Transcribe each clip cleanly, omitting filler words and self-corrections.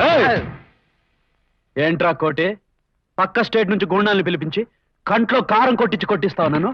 అది. ఏంట్రా కోటి, పక్క స్టేట్ నుంచి గుండాల్ని పిలిపించి కంట్లో కారం కొట్టించి కొట్టిస్తావు నన్ను?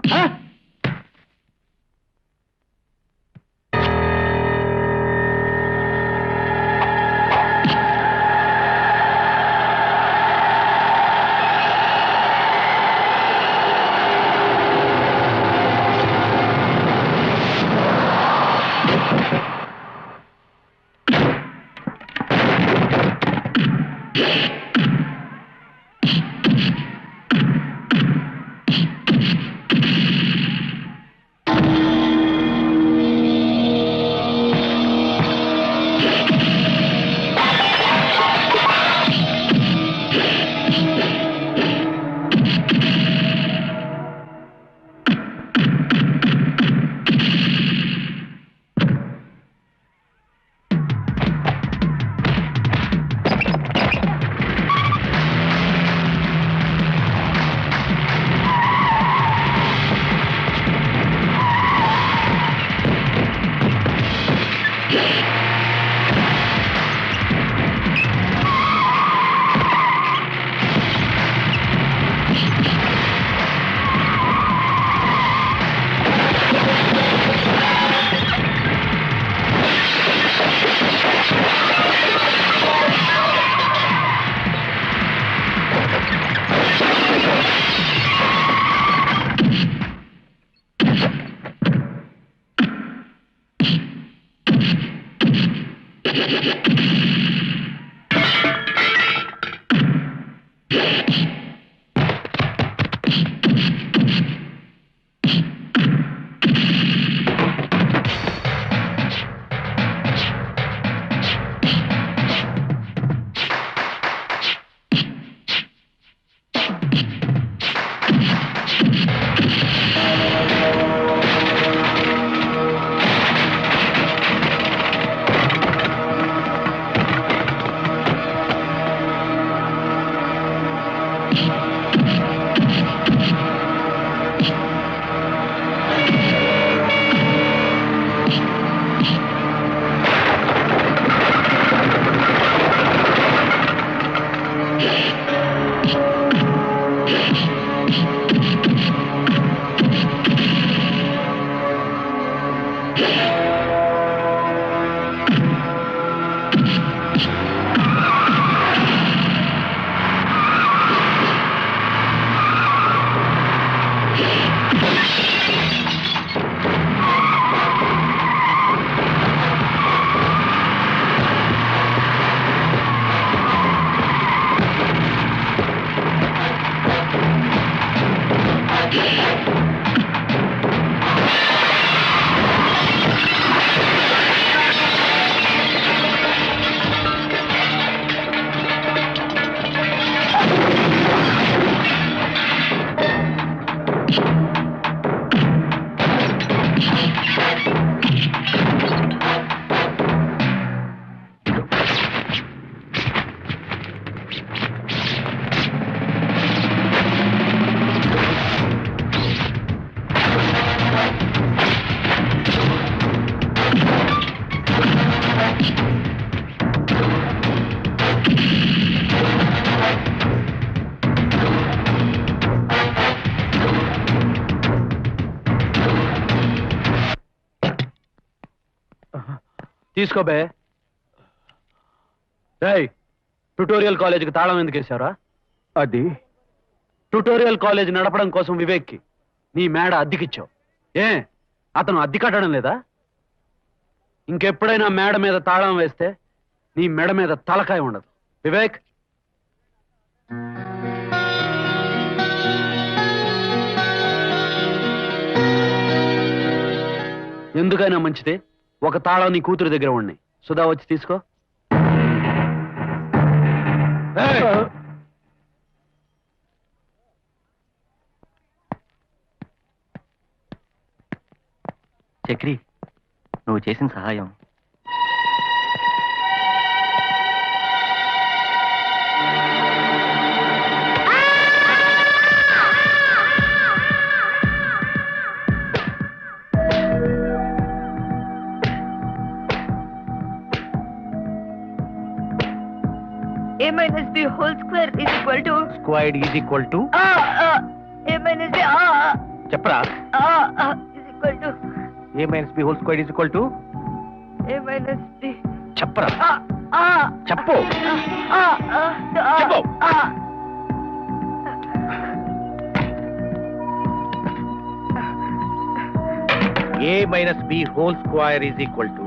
తీసుకోబే. ట్యుటోరియల్ కాలేజీకి తాళం ఎందుకు వేసావురా? అది ట్యుటోరియల్ కాలేజ్ నడపడం కోసం వివేక్కి నీ మేడ అద్దెకిచ్చావు. అతను అద్దె కట్టడం లేదా? ఇంకెప్పుడైనా మేడ మీద తాళం వేస్తే నీ మెడ మీద తలకాయ ఉండదు. వివేక్, ఎందుకైనా మంచిది ఒక తాళం నీ కూతురు దగ్గర ఉండి. సుధా వచ్చి తీసుకో. చక్రి, నువ్వు చేసిన సహాయం square is equal to squared is equal to A minus B చెప్పరా is equal to A minus B whole squared is equal to A minus B చెప్పరా చెప్పు చెప్పు a minus b whole square is equal to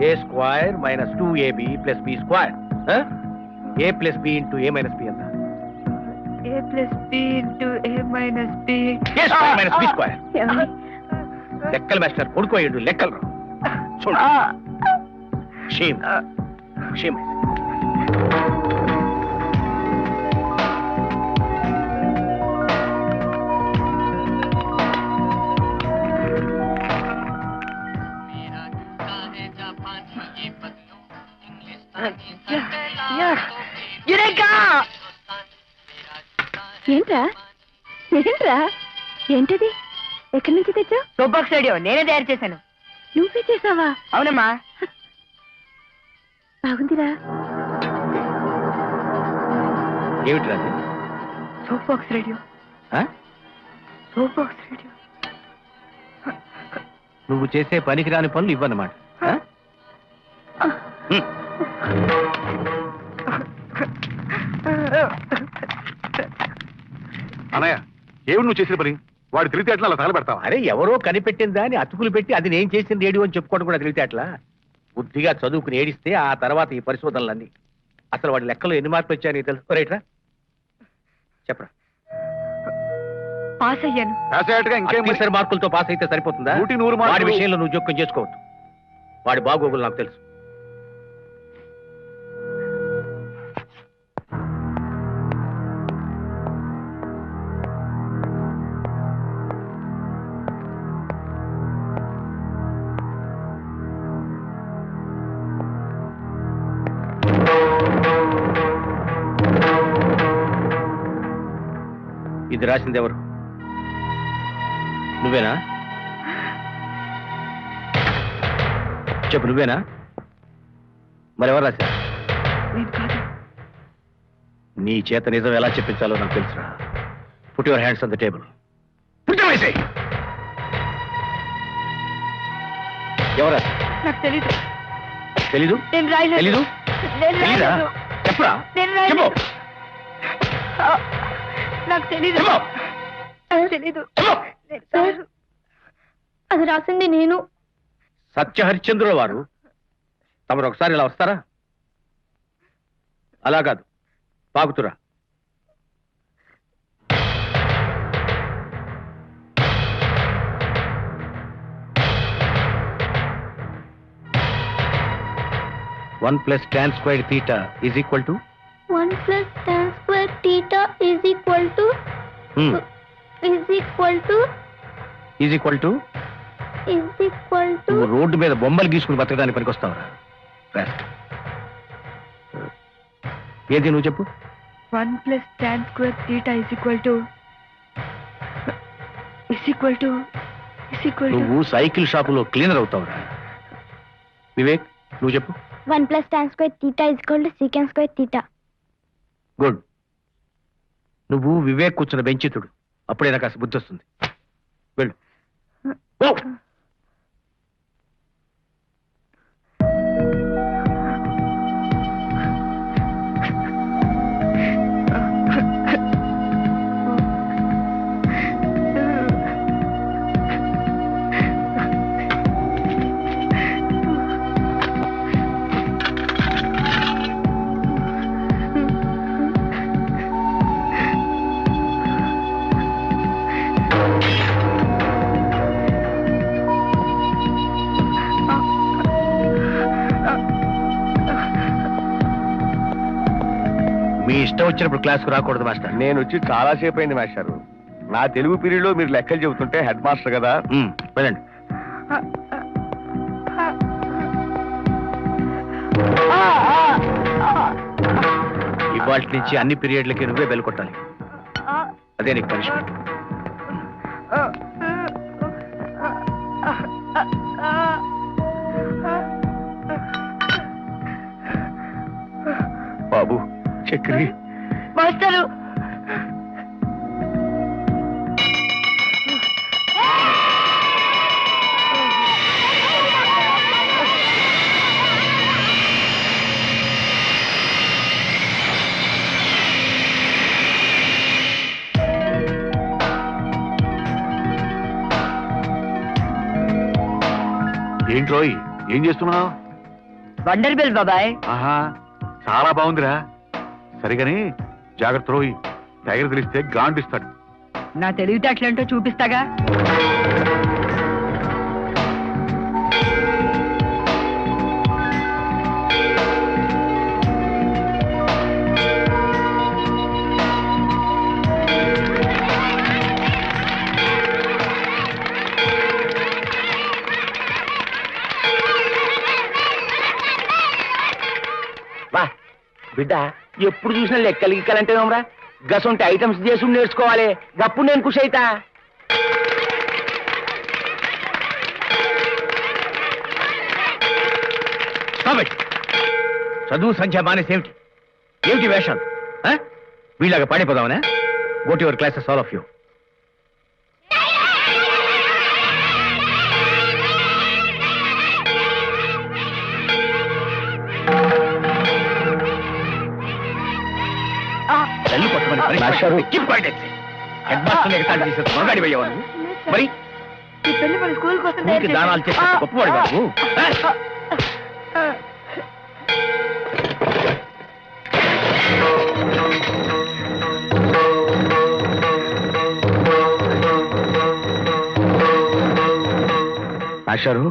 a square minus 2ab plus b square. Huh? a plus b into a minus b anta. a plus b into a minus b. a square minus b square. లెక్కల master కొడుకోయండు లెక్కలు రా చూడు shame shame ఏంట్రా ఏంట్రా ఏంటది ఎక్కడి నుంచి తెచ్చా సోబాక్స్ రేడియో నేనే తయారు చేశాను. నువ్వే చేసావా? అవునమ్మా. బాగుందిరా. ఏమిటి రాదు సోబాక్స్ రేడియో. సోబాక్స్ రేడియో. నువ్వు చేసే పనికిరాని పనులు ఇవ్వన్నమాట. అన్నయ్య ఏమి నువ్వు చేసిన పని? వాడు తెలివితే అట్లా అలా తగలబెడతావా? అరే ఎవరో కనిపెట్టిందా అని అతుకులు పెట్టి అది నేను చేసిన రేడియో అని చెప్పుకోవడం కూడా తెలివితే అట్లా బుద్ధిగా చదువుకుని ఏడిస్తే ఆ తర్వాత ఈ పరిశోధనలన్నీ. అసలు వాడి లెక్కలో ఎన్ని మార్కులు వచ్చాయని తెలుసుకోరేట్రా చెప్పరా. పాస్ అయ్యాను. రాసేట్టుగా ఇంకేం మరి? సరి మార్కులతో పాస్ అయితే సరిపోతుందా? 100 మార్కులు. వాడి విషయంలో నువ్వు జోక్యం చేసుకోవద్దు. వాడి బాగోగులు నాకు తెలుసు. ఇది రాసింది ఎవరు? నువ్వేనా? చెప్పు నువ్వేనా? మరెవరు రాశారు? నేను కాదు. నీ చేత నిజం ఎలా చెప్పించాలో నాకు తెలుసురా. Put your hands on the table. ఎవరా? నాకు తెలీదు. తెలీదు? నేను రాయలేదు. తెలీదు? నేను తెలీదా? రాయలేదు. చెప్పరా? నేను చెప్పు. రాయలేదు. నాకు తెలీదు. చెప్పు. నాకు తెలీదు. సార్ అది రాసింది నేను. సత్య హరిశ్చంద్రుల వారు తమరు ఒకసారి ఇలా వస్తారా? అలా కాదు, పాకుతురా. One plus tan square theta is equal to 1 plus tan square theta is equal to నువ్వు రోడ్డు మీద బొమ్మలు గీసుకుని బతకడానికి పనికొస్తావురా. ఏది నువ్వు చెప్పు. 1 plus tan square theta is equal to నువ్వు సైకిల్ షాపులో క్లీనర్ అవుతావురా. వివేక్ నువ్వు చెప్పు. 1 plus tan square theta is equal to secant square theta. Good. నువ్వు వివేక్ కూర్చున్న బెంచితుడు. అప్పుడే నాకు కాస్త బుద్ధి వస్తుంది. వెళ్ళు. ఓ! మీ ఇష్టం వచ్చినప్పుడు క్లాస్కు రాకూడదు మాస్టర్. నేను వచ్చి చాలా సేపు అయింది మాస్టారు. నా తెలుగు పీరియడ్ లో మీరు లెక్కలు చెబుతుంటే హెడ్ మాస్టర్ కదా. వెళ్ళండి. ఇవాళ నుంచి అన్ని పీరియడ్లకి నువ్వే బెల్ కొట్టాలి. అదే నీకు పనిష్మెంట్. బాబు చక్రి మాస్టరు ఏంట్రోయ్ ఏం చేస్తున్నావు? వండర్ బెల్ బాబాయ్. ఆహా చాలా బాగుందిరా. సరిగాని జాగ్రత్త రోయ్, టైగర్ తెలిస్తే గాండిస్తాడు. నా తెలివితేటలేంటో చూపిస్తాగా. బిడ్డ ఎప్పుడు చూసినా లెక్కలు గిక్కలంటే ఏమరా గసంటి ఐటమ్స్ చేసి నేర్చుకోవాలి. గప్పుడు నేను ఖుషి అయితా. చదువు సంఖ్య మానేసేమిటి? ఏమిటి వేషాలు? వీళ్ళగా పాడిపోదామనే? Go to your classes all of you. మరి ఈ పెళ్లి మన స్కూల్ కోసం దానాలు చేస్తే గొప్పవాడు కాదు. మాస్టారు,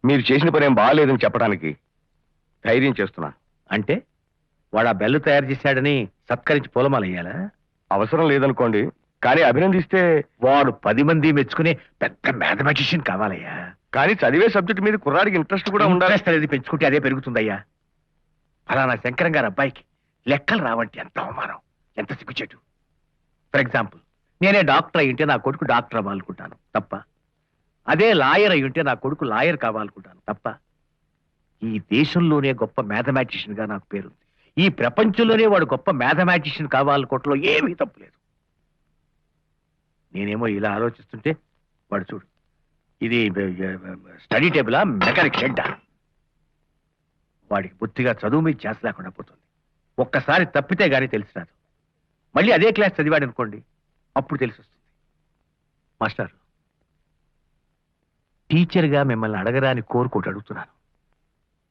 మీరు చేసిన పని ఏం బాగాలేదని చెప్పడానికి ధైర్యం చేస్తున్నా. అంటే వాడు ఆ బెల్లు తయారు చేశాడని సత్కరించి పూలమాలయ్యాలా? అవసరం లేదనుకోండి, కానీ అభినందిస్తే. వాడు 10 మంది మెచ్చుకునే పెద్ద మ్యాథమెటిషియన్ కావాలయ్యా. కానీ చదివే సబ్జెక్ట్ మీద కుర్రాడికి ఇంట్రెస్ట్ కూడా ఉండాలి. ఇంట్రెస్ట్ అనేది పెంచుకుంటే అదే పెరుగుతుందయ్యా. ఫలానా శంకరం గారి అబ్బాయికి లెక్కలు రావంటే ఎంత అవమానం, ఎంత సిగ్గుచేటు. ఫర్ ఎగ్జాంపుల్, నేనే డాక్టర్ అయ్యుంటే నా కొడుకు డాక్టర్ అవ్వాలనుకుంటాను, తప్ప. అదే లాయర్ అయ్యుంటే నా కొడుకు లాయర్ కావాలనుకుంటాను, తప్ప. ఈ దేశంలోనే గొప్ప మ్యాథమెటిషియన్ గా నాకు పేరుంది. ఈ ప్రపంచంలోనే వాడు గొప్ప మ్యాథమెటిషియన్ కావాలనుకోవటంలో ఏమీ తప్పులేదు. నేనేమో ఇలా ఆలోచిస్తుంటే వాడు చూడు, ఇది స్టడీ టేబులా మెకానిక్ షెడ్డా? వాడికి బుద్ధిగా చదువు మీద చేస లేకుండా పోతుంది. ఒక్కసారి తప్పితే గానీ తెలిసి రాదు. మళ్ళీ అదే క్లాస్ చదివాడు అనుకోండి, అప్పుడు తెలిసి వస్తుంది. మాస్టర్, టీచర్గా మిమ్మల్ని అడగరాని కోరుకోటి అడుగుతున్నాను.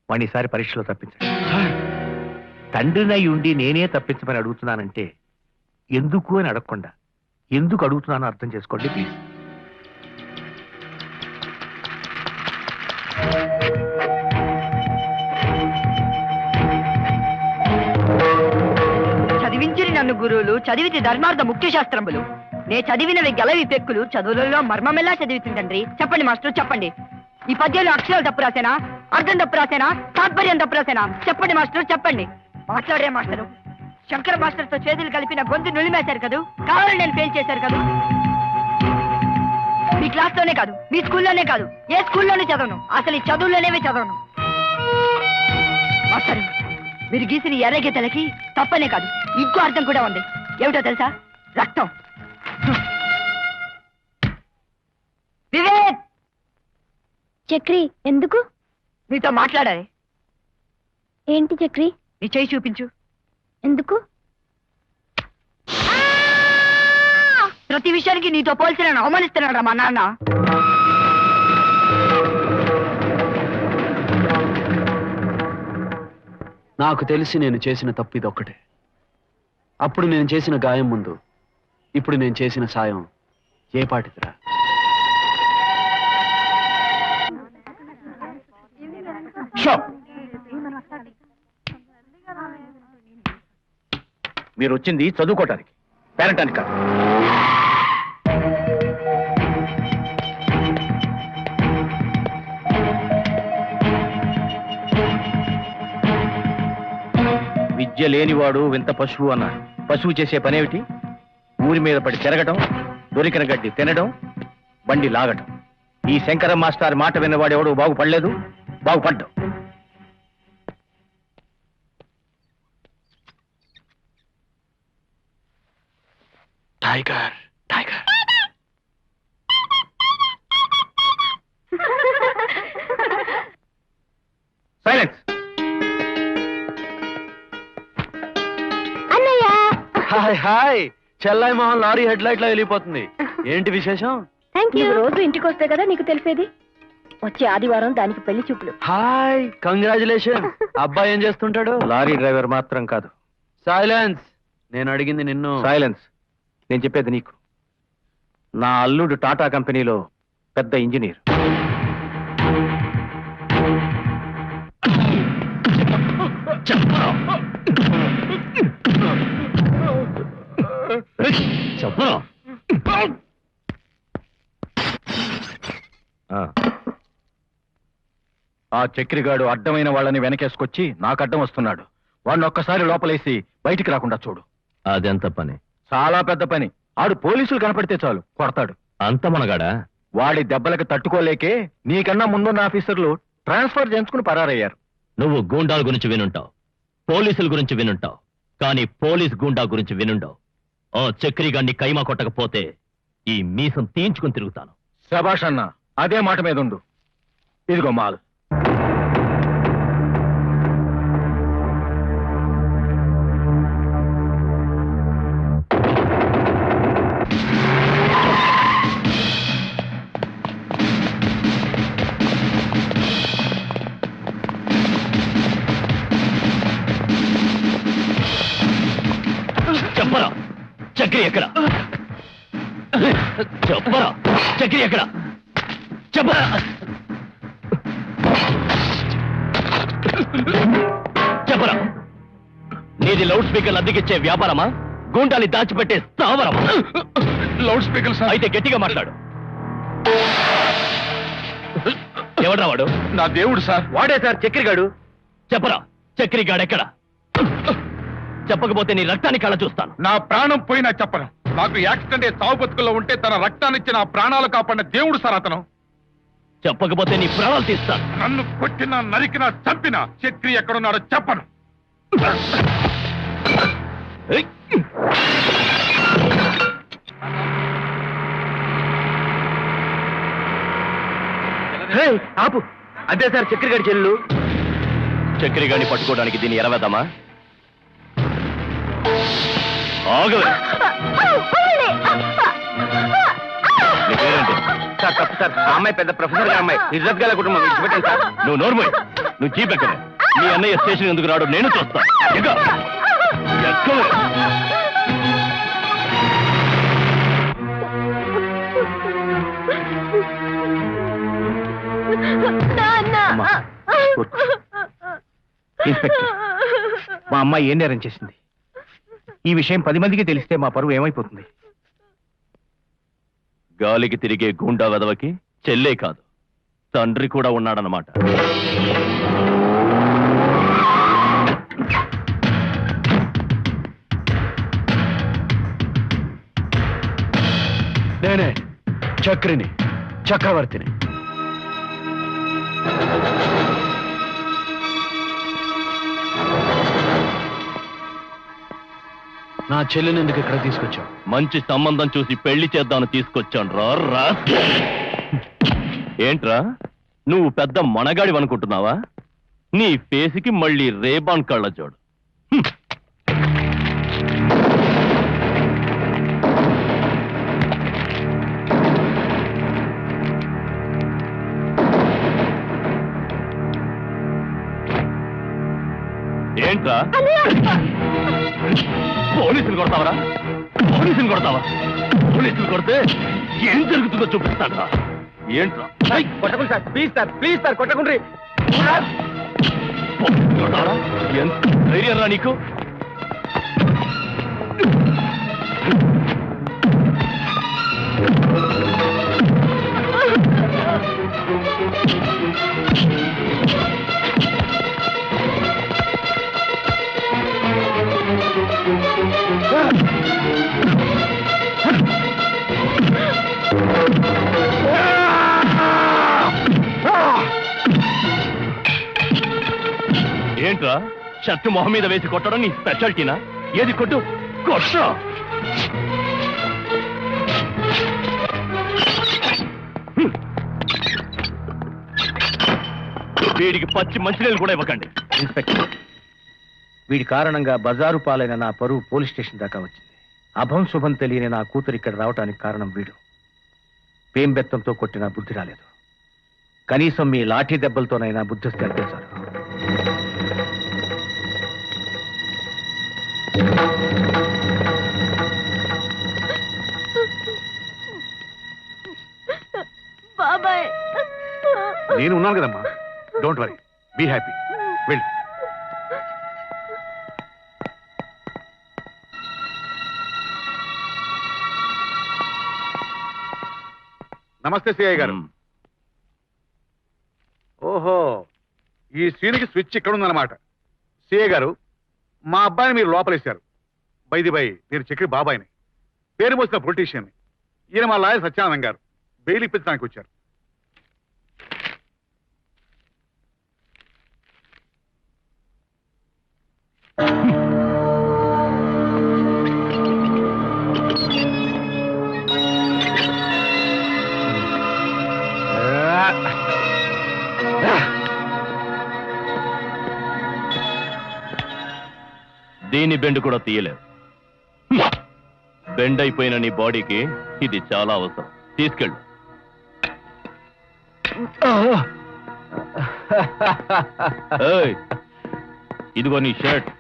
వాడిని ఈసారి పరీక్షలో తప్పించండి. తండ్రినై ఉండి నేనే తప్పించమని అడుగుతున్నానంటే ఎందుకు అని అడగకుండా ఎందుకు అడుగుతున్నానో అర్థం చేసుకోండి ప్లీజ్. చదివించిన నన్ను గురువులు, చదివితే ధర్మార్థ ముఖ్య శాస్త్రములు. నే చదివినవి గెలవి పెక్కులు, చదువులలో మర్మమెల్లా చదివితుందండ్రి. చెప్పండి మాస్టర్, చెప్పండి. ఈ పద్యంలో అక్షరాలు తప్పు రాసేనా? అర్థం తప్పు రాసేనా? తాత్పర్యం తప్పు రాసేనా? చెప్పండి మాస్టర్, చెప్పండి. మాట్లాడే మాస్టరు, శంకర మాస్టర్ తో చేతులు కలిపిన గొంతు నులిమేశారు కదూ. కావాలని నేను ఫెయిల్ చేశారు కదూ. మీ క్లాస్ లోనే కాదు, మీ స్కూల్లోనే కాదు, ఏ స్కూల్లోనే చదవను. అసలు ఈ చదువులోనేవి చదవను. మాస్టర్, మీరు గీసిన ఎర్ర గీతలకి తప్పనే కాదు, ఇంకో అర్థం కూడా ఉంది. ఏమిటో తెలుసా? రక్తం. వివేక్, చక్రి ఎందుకు? నీతో మాట్లాడాలి. ఏంటి చక్రి? నీ చేయి చూపించు. ఎందుకు? ప్రతి విషయానికి నీతో పోల్చి నన్ను అవమానిస్తున్నాడు మా నాన్న. నాకు తెలిసి నేను చేసిన తప్పు ఇదొక్కటే. అప్పుడు నేను చేసిన గాయం ముందు ఇప్పుడు నేను చేసిన సాయం ఏ పాటిదిరా? మీరు వచ్చింది చదువుకోవటానికి, పేరంటానికి కాదు. విద్య లేనివాడు వింత పశువు అన్నాడు. పశువు చేసే పనేమిటి? ఊరి మీద పడి తిరగటం, దొరికిన గడ్డి తినడం, బండి లాగటం. ఈ శంకరం మాస్టర్ మాట విన్నవాడెవడు బాగుపడలేదు, బాగుపడ్డావు. Tiger tiger. సైలెన్స్. అన్నయ్య హాయ్ హాయ్. చెల్లాయి మొహం లారీ హెడ్ లైట్ లో వెళ్ళిపోతుంది. ఏంటి విశేషం? Thank you. రోజు ఇంటికి వస్తే కదా నీకు తెలిసేది. వచ్చే ఆదివారం దానికి పెళ్లి చూపులు. Hi, congratulation. అబ్బాయి ఏం చేస్తుంటాడు? లారీ డ్రైవర్ మాత్రం కాదు. సైలెన్స్. నేను అడిగింది నిన్ను. సైలెన్స్. నేను చెప్పేది నీకు. నా అల్లుడు టాటా కంపెనీలో పెద్ద ఇంజనీర్. ఆ చక్రిగాడు అడ్డమైన వాళ్ళని వెనకేసుకొచ్చి నాకు అడ్డం వస్తున్నాడు. వాడిని ఒక్కసారి లోపలేసి బయటికి రాకుండా చూడు. అదెంత పని? చాలా పెద్ద పని. ఆడు పోలీసులు కనపడితే చాలు కొడతాడు. అంత మనగాడా? వాడి దెబ్బలకు తట్టుకోలేకే నీకన్నా ముందున్న ఆఫీసర్లు ట్రాన్స్ఫర్ చేయించుకుని పరారయ్యారు. నువ్వు గూండాల గురించి వినుంటావు, పోలీసుల గురించి వినుంటావు, కానీ పోలీస్ గూండా గురించి వినుండవు. ఆ చక్రిగాడిని కైమా కొట్టకపోతే ఈ మీసం తీయించుకుని తిరుగుతాను. శభాష్ అన్న, అదే మాట మీద ఉండు. ఇదిగో మాల్. చెప్పరా చక్రి ఎక్కడ? చెప్పరా చక్రి ఎక్కడ? చెప్పరా. చెప్పరా. నీది లౌడ్ స్పీకర్ అద్దెకిచ్చే వ్యాపారమా, గూండాని దాచిపెట్టే స్థావరమా? లౌడ్ స్పీకర్ అయితే గట్టిగా మాట్లాడు. ఎవడ్రా వాడు? నా దేవుడు సార్. వాడే సార్ చక్రిగాడు. చెప్పరా చక్రిగాడెక్కడ? చెప్పకపోతే నీ రక్తాన్ని కళ్ళ చూస్తాను. నా ప్రాణం పోయినా చెప్పను. నాకు యాక్సిడెంట్ చావు బతుకుల్లో ఉంటే తన రక్తాన్నిచ్చి నా ప్రాణాలు కాపాడిన దేవుడు సార్ అతను. చెప్పకపోతే నీ ప్రాణాలు తీస్తాను. నన్ను కొట్టినా నరికినా చంపినా చక్రి ఎక్కడున్నాడో చెప్పను. ఏయ్! ఆపు. అదే సార్ చక్రిగాడి చెల్లు. చక్రిగాడిని పట్టుకోవడానికి దీన్ని ఎరవేద్దామా? ఆగవే. నీ పేరేంటి? సార్ తప్పు సార్. ఆ అమ్మాయి పెద్ద ప్రొఫెసర్ గారి అమ్మాయి. ఇజ్జత్ గల కుటుంబం. విడిచిపెట్టండి సార్. నువ్వు నోర్మోయ్. నువ్వు జీప్ ఎక్కవే. మీ అన్నయ్య స్టేషన్ ఎందుకు రాడు నేను చూస్తా. ఎక్కవే. అమ్మా, కూర్చో. ఇన్స్పెక్టర్, మా అమ్మాయి ఏం నేరం చేసింది? ఈ విషయం 10 మందికి తెలిస్తే మా పరువు ఏమైపోతుంది? గాలికి తిరిగే గూండా వెదవకి చెల్లే కాదు, తండ్రి కూడా ఉన్నాడన్నమాట. నేనే చక్రిని, చక్రవర్తిని. నా చెల్లిని ఎందుకు ఇక్కడ తీసుకొచ్చావు? మంచి సంబంధం చూసి పెళ్లి చేద్దామని తీసుకొచ్చాను రా. ఏంట్రా నువ్వు పెద్ద మనగాడి అనుకుంటున్నావా? నీ ఫేస్కి మళ్ళీ రేబాన్ కళ్ళజోడు. ఏంట్రా పోలీసులు కొడతావరా? పోలీసులు కొడతావా? పోలీసులు కొడితే ఏం జరుగుతుందో చూపిస్తాను. ఏంట్రా కొట్టకుండా sir. Please sir, please sir, కొట్టకుండా. కొడతావరా? ఎంత ధైర్యం రా నీకు? ఏంట్రా షర్టు మొహం మీద వేసి కొట్టడం నీ స్పెషాలిటీనా? ఏది కొట్టు, కొట్టు. వీడికి పచ్చి మంచినీళ్ళు కూడా ఇవ్వకండి. ఇన్స్పెక్టర్, వీడి కారణంగా బజారు పాలైన నా పరువు పోలీస్ స్టేషన్ దాకా వచ్చింది. అభం శుభం తెలియని నా కూతురు ఇక్కడ రావటానికి కారణం వీడు. పేంబెత్తంతో కొట్టిన బుద్ధి రాలేదు. కనీసం మీ లాఠీ దెబ్బలతోనైనా బుద్ధి తెల్పించారు. బాబాయ్ నేను ఉన్నాను కదమ్మా, డోంట్ వరీ, బీ హ్యాపీ. వెళ్ళు. నమస్తే సిఐ గారు. ఓహో, ఈ సీన్కి స్విచ్ ఇక్కడ ఉందన్నమాట. సిఐ గారు, మా అబ్బాయిని మీరు లోపలేశారు. బై నేను చక్రి బాబాయిని, పేరు మోసిన పొలిటీషియన్ని. ఈయన మా లాయర్ సత్యానందం గారు. బెయిల్ ఇప్పించడానికి వచ్చారు. దీని బెండ్ కూడా తీయలేవు. బెండ్ అయిపోయిన నీ బాడీకి ఇది చాలా అవసరం. తీసుకెళ్ళు. ఏయ్, ఇదిగో నీ షర్ట్.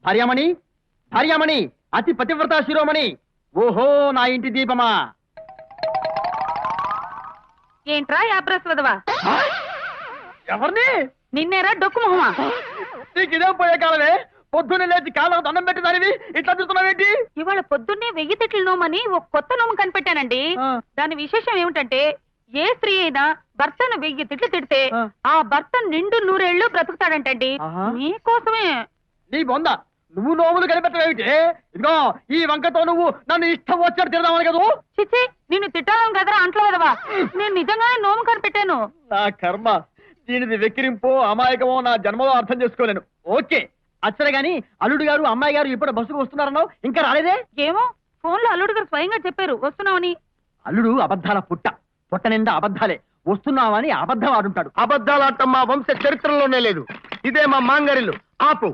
భార్యామణి, భార్యామణి, అతి పతివ్రత శిరోమణి, ఓహో నా ఇంటి దీపమా. ఏంట్రా యాప్రస్వదవా? ఎవరిని? నిన్నేరా డొక్కు మొహమా? నీకు ఇదేం పోయే కాలమే? పొద్దున్నే లేచి కాళ్ళకు దండం పెట్టిదానివి ఇట్లా చూస్తున్నావేంటి? ఇవాళ పొద్దున్నే 1000 తిట్లు నోమని ఒక కొత్త నోము కనిపెట్టానండి. దాని విశేషం ఏమిటంటే, ఏ స్త్రీ అయినా భర్తను 1000 తిట్లు తిడితే ఆ భర్త నిండు 100 ఏళ్ళు బ్రతుకుతాడంటండి. మీకోసమే. నీ బొంద, నువ్వు నోములు కనిపెట్టవేమిటి? ఇదిగో ఈ వంకతో నువ్వు నన్ను ఇష్టం వచ్చాడు తిడదామని కదా. చిచ్చి, నిన్ను తిట్టాలని కదరా అంట్లో కదవా. నేను నిజంగానే నోము కనిపెట్టాను. నా కర్మ, దీనిది వెక్కిరింపో అమాయకమో నా జన్మలో అర్థం చేసుకోలేను. ఓకే, అచ్చరే గాని అల్లుడు గారు అమ్మాయి గారు ఇప్పుడు బస్సుకు వస్తున్నారన్నావు, ఇంకా రాలేదే? ఏమో, ఫోన్లో అల్లుడు గారు స్వయంగా చెప్పారు వస్తున్నామని. అల్లుడు అబద్ధాల పుట్ట నిండా అబద్ధాలే. వస్తున్నావని అబద్ధం ఆడుంటాడు. అబద్ధాలు ఆడటం మా వంశ చరిత్రలోనే లేదు. ఇదే మా మాంగరిల్లు. ఆపు.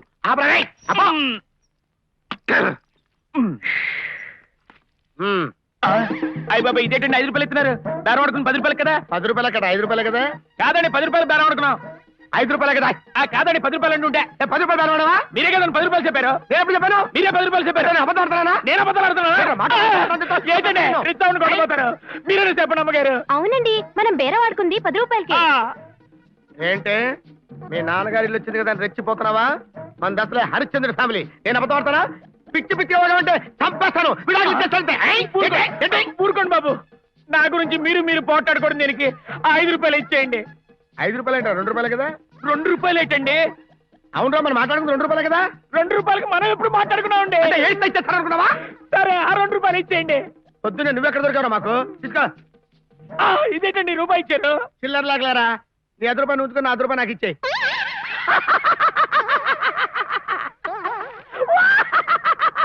అయ్య బాబా, ఇదేంటండి 5 రూపాయలు ఇస్తున్నారు? బేరం ఆడుకుని 10 రూపాయలు కదా? 10 రూపాయలు కదా? 5 రూపాయలు కదా? కాదండి, 10 రూపాయలు బేరం ఆడుకున్నాం. 5 రూపాయలు కదా? కాదండి, 10 రూపాయలు అంటుంటే 10 రూపాయలు బేరం ఆడవా? మీరే కదండి 10 రూపాయలు చెప్పారు. నేను ఎప్పుడు చెప్పాను? మీరే 10 రూపాయలు చెప్పారు. నేను అబద్ధం ఆడుతున్నానా? నేను అబద్ధం ఆడుతున్నానా? ఏంటండి రిచ్చావుని కొట్టబోతారు? మీరే చెప్పండి అమ్మగారు. అవునండి, మనం బేరం ఆడుకుంది 10 రూపాయలకి. ఏంటి మీ నాన్నగారి ఇల్లు వచ్చింది కదా రెచ్చిపోతున్నావా? మన దశలే హరిశ్చంద్ర ఫ్యామిలీ. నేను అబద్ధం ఆడతానా? పిచ్చి పిచ్చి అంటే చంపేస్తాను. ఊరుకోండి బాబు, నా గురించి మీరు పోట్లాడుకోవడం దీనికి 5 రూపాయలు ఇచ్చేయండి. 5 రూపాయలు ఏంటో? 2 రూపాయలు కదా? 2 రూపాయలు ఏంటండి? అవునరా, మనం మాట్లాడుకుంది 2 రూపాయలు కదా? 2 రూపాయలకి మనం ఎప్పుడు మాట్లాడుకున్నామండి? అనుకున్నావా? సరే, ఆ 2 రూపాయలు ఇచ్చేయండి. పొద్దున్నే నువ్వెక్కడ దొరికావు మాకు? తీసుకో. ఇదేంటండి రూపాయి ఇచ్చారు? చిల్లర లాగలేరా? నీ 5 రూపాయలు ఉంచుకుని 10 రూపాయలు నాకు ఇచ్చేయి.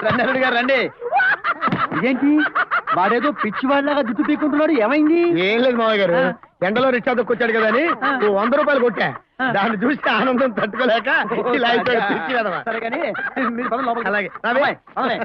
రండి అల్లుడు గారు, రండి. ఇదేంటి వాడేదో పిచ్చివాడిలాగా జుట్టు పీక్కుంటున్నాడు, ఏమైంది? ఏం లేదు మామయ్య గారు, ఎండలో రిక్షా దొక్కొచ్చాడు కదా అని 100 రూపాయలు కొట్టా. దాన్ని చూసి ఆనందం తట్టుకోలేక ఇలా అయిపోయాడు పిచ్చి వెధవ. సరే కానీ మీరు పదండి లోపలికి. అలాగే. పదండి.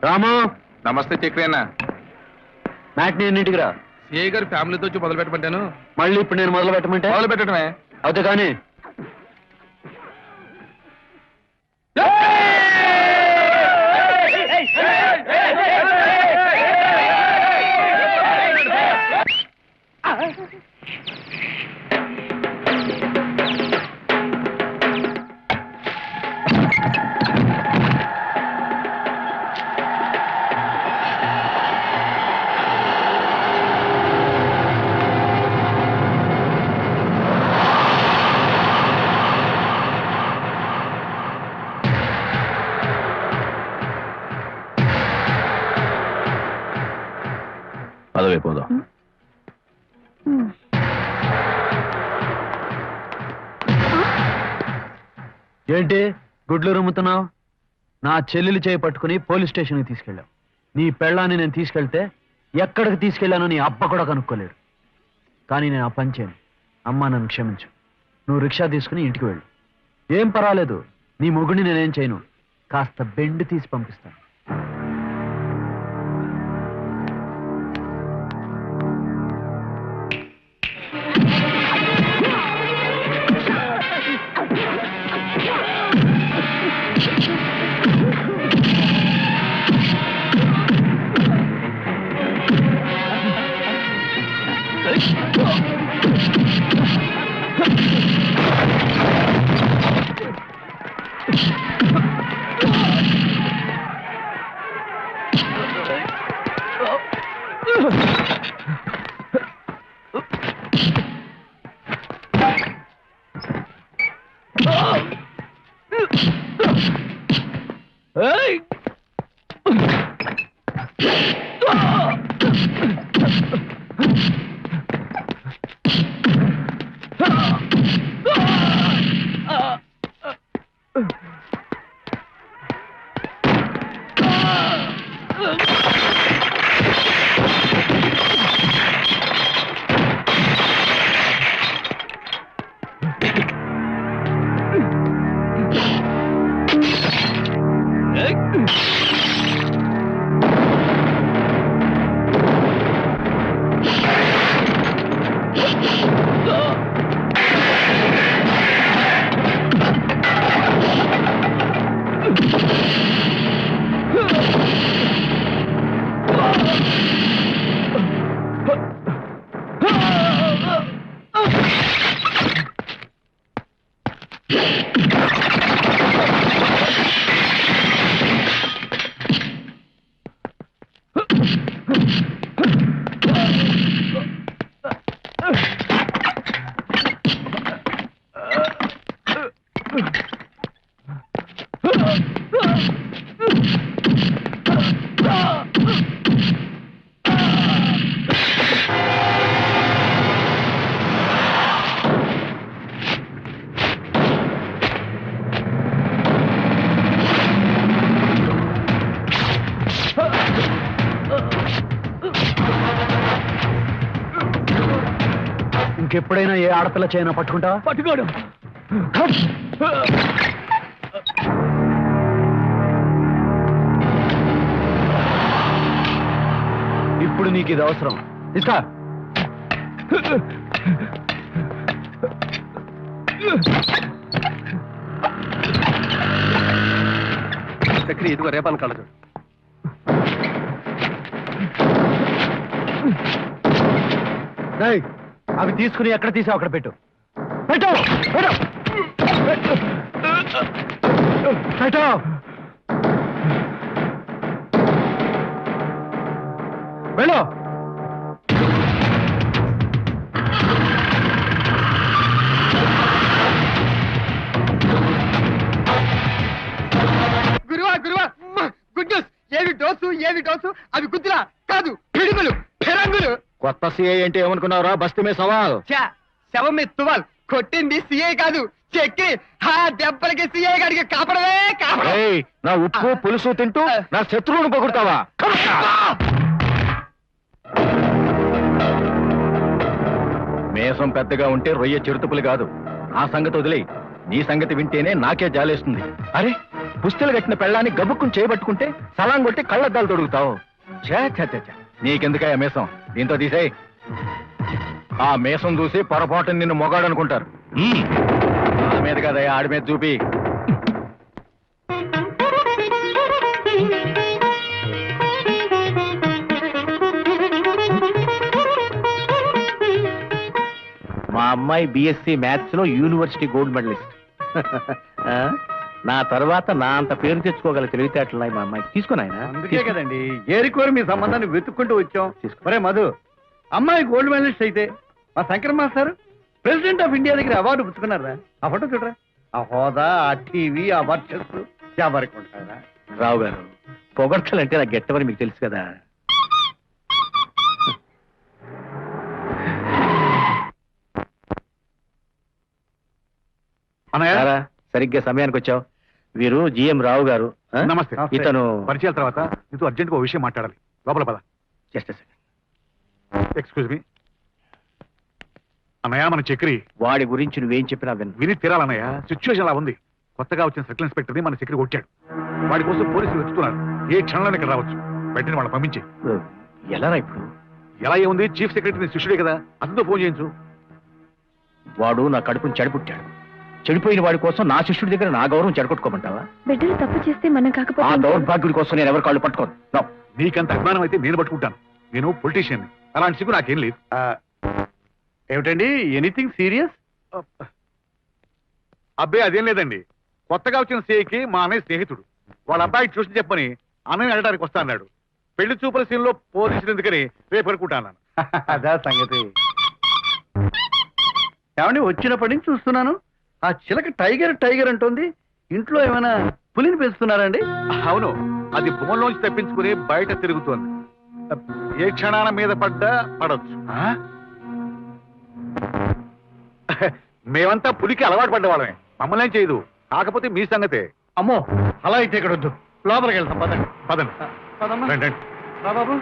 రాము, నమస్తే చక్రేనా. మ్యాట్ని ఎన్నింటికి రా? సిఐ గారు ఫ్యామిలీతో వచ్చి మొదలు పెట్టమంటాను. మళ్ళీ ఇప్పుడు నేను మొదలు పెట్టమంటే మొదలు పెట్టడమే. అవుతే కానీ పదవే పోదాం. ఏంటి గుడ్లు రుమ్ముతున్నావు? నా చెల్లెలు చేయి పట్టుకుని పోలీస్ స్టేషన్కి తీసుకెళ్ళావు. నీ పెళ్ళాన్ని నేను తీసుకెళ్తే ఎక్కడికి తీసుకెళ్ళానో నీ అబ్బ కూడా కనుక్కోలేడు. కానీ నేను ఆ పని చేయను. అమ్మా నన్ను క్షమించు. నువ్వు రిక్షా తీసుకుని ఇంటికి వెళ్ళు. ఏం పర్వాలేదు, నీ మొగుడిని నేనేం చేయను. కాస్త బెండ్ తీసి పంపిస్తాను. ఇంకెప్పుడైనా ఏ ఆడపిల్ల చేయనా పట్టుకుంటావా? పట్టుకోడు. ఇప్పుడు నీకు ఇది అవసరం. ఇస్తా. చక్రి ఇదిగో రేపాను కలదు. అవి తీసుకుని ఎక్కడ తీసావు అక్కడ పెట్టు. పెట్టు పెట్టు పెట్టు. వెళ్ళు. గురువా గురువా, గుడ్ న్యూస్. ఏవి డోసు అవి గుద్దులా కాదు, పిడుగులు, ఫిరంగులు. కొత్త సిఐ అంటే ఏమనుకున్నావురా? బస్తీ మీద సవాల్. శవం మీద తువాల్. కొట్టింది సిఐ కాదు, చెక్కి. ఆ దెబ్బలకి సిఐ గారికి కాపడమే కాపడం. ఏయ్, నా ఉప్పు పులుసు తింటూ నా శత్రువును పొగుడతావా? మేసం పెద్దగా ఉంటే రొయ్య చిరుతుపులు కాదు. నా సంగతి వదిలేయి. నీ సంగతి వింటేనే నాకే జాలేస్తుంది. అరే, పుస్తలు కట్టిన పెళ్ళాన్ని గబుక్కుని చేయబట్టుకుంటే సలాం కొట్టి కళ్ళద్దాలు తొడుగుతావు. ఛే, ఛే, ఛే, ఛే. నీకెందుకయ్యా మీసం? దీంతో తీసేయ్. ఆ మీసం చూసి పొరపాటున నిన్ను మొగాడు అనుకుంటారు. నా మీద కదయ్యా, ఆడి మీద చూపి. మా అమ్మాయి బిఎస్సి మ్యాథ్స్ లో యూనివర్సిటీ గోల్డ్ మెడలిస్ట్. ఆ? నా తర్వాత నా అంత పేరు తెచ్చుకోగల తెలివితేటలున్నాయి మా అమ్మాయి. తీసుకుని ఆయన అందుకే కదండి ఏరికోరి మీ సంబంధాన్ని వెతుక్కుంటూ వచ్చాం. ఒరే మధు, అమ్మాయి గోల్డ్ మెడలిస్ట్ అయితే మా Shankar master president of India దగ్గర అవార్డు పుచ్చుకున్నారా? ఆ ఫోటో చూడరా. ఆ హోదా, ఆ టీవీ, ఆ వర్చస్సు ఎవరికి ఉంటారా? రావు గారు, పొగడ్తలంటే నాకు గెట్టవని మీకు తెలుసు కదా. రారా, సరిగ్గా సమయానికి వచ్చావు. వీరు జిఎం రావు గారు. ఆ? నమస్తే. ఇతను పరిచయాల తర్వాత నీతో అర్జెంట్ గా విషయం మాట్లాడాలి. లోపల పద. Just second. ఎక్స్క్యూజ్ మీ అన్నయ్య, మన చక్రి. వాడి గురించి నువ్వేం చెప్పినా విని తీరాలన్నయ్య. సిచ్యువేషన్ అలా ఉంది. కొత్తగా వచ్చిన సర్కిల్ ఇన్స్పెక్టర్ ని మన చక్రి కొట్టాడు. వాడి కోసం పోలీసులు వెతుకుతున్నారు. ఏ క్షణంలో ఇక్కడ రావచ్చు. వెంటనే వాళ్ళని పంపించి. ఎలారా ఇప్పుడు? ఎలా ఏముంది, చీఫ్ సెక్రటరీ శిష్యుడే కదా, అతనితో ఫోన్ చేయించు. వాడు నా కడుపుని చెడపుట్టాడు. చెడిపోయిన వాడి కోసం నా శిష్యుడి దగ్గర నా గౌరవం చెడగొట్టుకోమంటావా? బిడ్డలు తప్పు చేస్తే మనం ఆ కాకపోతే దౌర్భాగ్యుడి కోసం నేను ఎవరి కాళ్ళు పట్టుకోను. No. నీకంత అభిమానం అయితే నేను పట్టుకుంటాను. నేను పొలిటీషియన్. అలాంటి సిగ్గు నాకేం లేదు. ఏమిటండి, ఎనీథింగ్ సీరియస్? అబ్బాయి అదేం లేదండి. కొత్తగా వచ్చిన సిఐకి మా అన్నయ్య స్నేహితుడు. వాళ్ళ అబ్బాయికి ట్యూషన్ చెప్పని అన్నయ్య అడగడానికి వస్తా అన్నాడు. పెళ్లి చూపుల సీన్ లో పోలీసులు ఎందుకని రేపు అనుకుంటాను. అదా సంగతి. ఏమండి, వచ్చినప్పటి నుంచి చూస్తున్నాను ఆ చిలక టైగర్ టైగర్ అంటోంది. ఇంట్లో ఏమైనా పులిని పెంచుతున్నారండి? అవును, అది బొమ్మలోంచి తప్పించుకుని బయట తిరుగుతోంది. ఏ క్షణాన మీద పడ్డా పడవచ్చు. మేమంతా పులికి అలవాటు పడ్డవాళ్ళమే. మమ్మల్ని ఏం చేయదు. కాకపోతే మీ సంగతే. అమ్మో, అలా అయితే ఇక్కడ వద్దు, లోపలికి వెళ్తాం. పదండి పదండి. పదమ్మా. రండి, రండి. రా బాబు.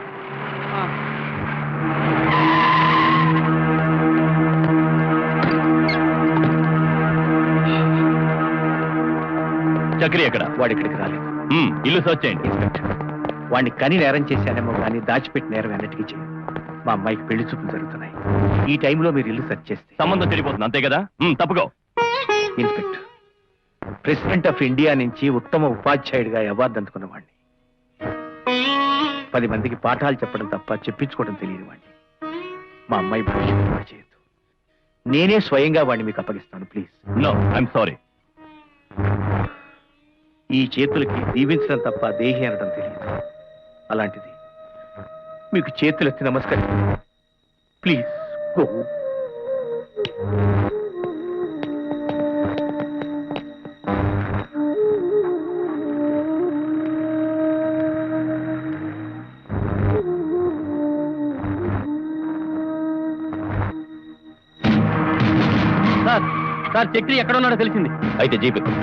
చక్రి ఎక్కడ? వాడు ఇక్కడికి రాలేదు. ఇల్లు సర్చ్ చేయండి. ఇన్స్పెక్టర్, వాడిని కని నేరం చేశానేమో కానీ దాచిపెట్టి నేరం ఎన్నటికీ చేయను. మా అమ్మాయికి పెళ్లి చూపులు జరుగుతున్నాయి. ఈ టైంలో మీరు ఇల్లు సెర్చ్ చేస్తే సంబంధం చెడిపోతుంది, అంతే కదా? తప్పుకో. ఇన్స్పెక్టర్, ప్రెసిడెంట్ ఆఫ్ ఇండియా నుంచి ఉత్తమ ఉపాధ్యాయుడిగా అవార్డు అందుకున్న వాడిని. 10 మందికి పాఠాలు చెప్పడం తప్ప చెప్పించుకోవడం తెలియని వాడిని. మా అమ్మాయి భవిష్యత్తు పాడు చేయొద్దు. నేనే స్వయంగా వాడిని మీకు అప్పగిస్తాను. ప్లీజ్. No, I'm sorry. ఈ చేతులకి దీవించడం తప్ప దేహి అనడం తెలియదు. అలాంటిది మీకు చేతులెత్తి నమస్కారం. Please go. సార్, చక్రి ఎక్కడ ఉన్నాడో తెలిసింది. అయితే జీప్ ఎక్కు.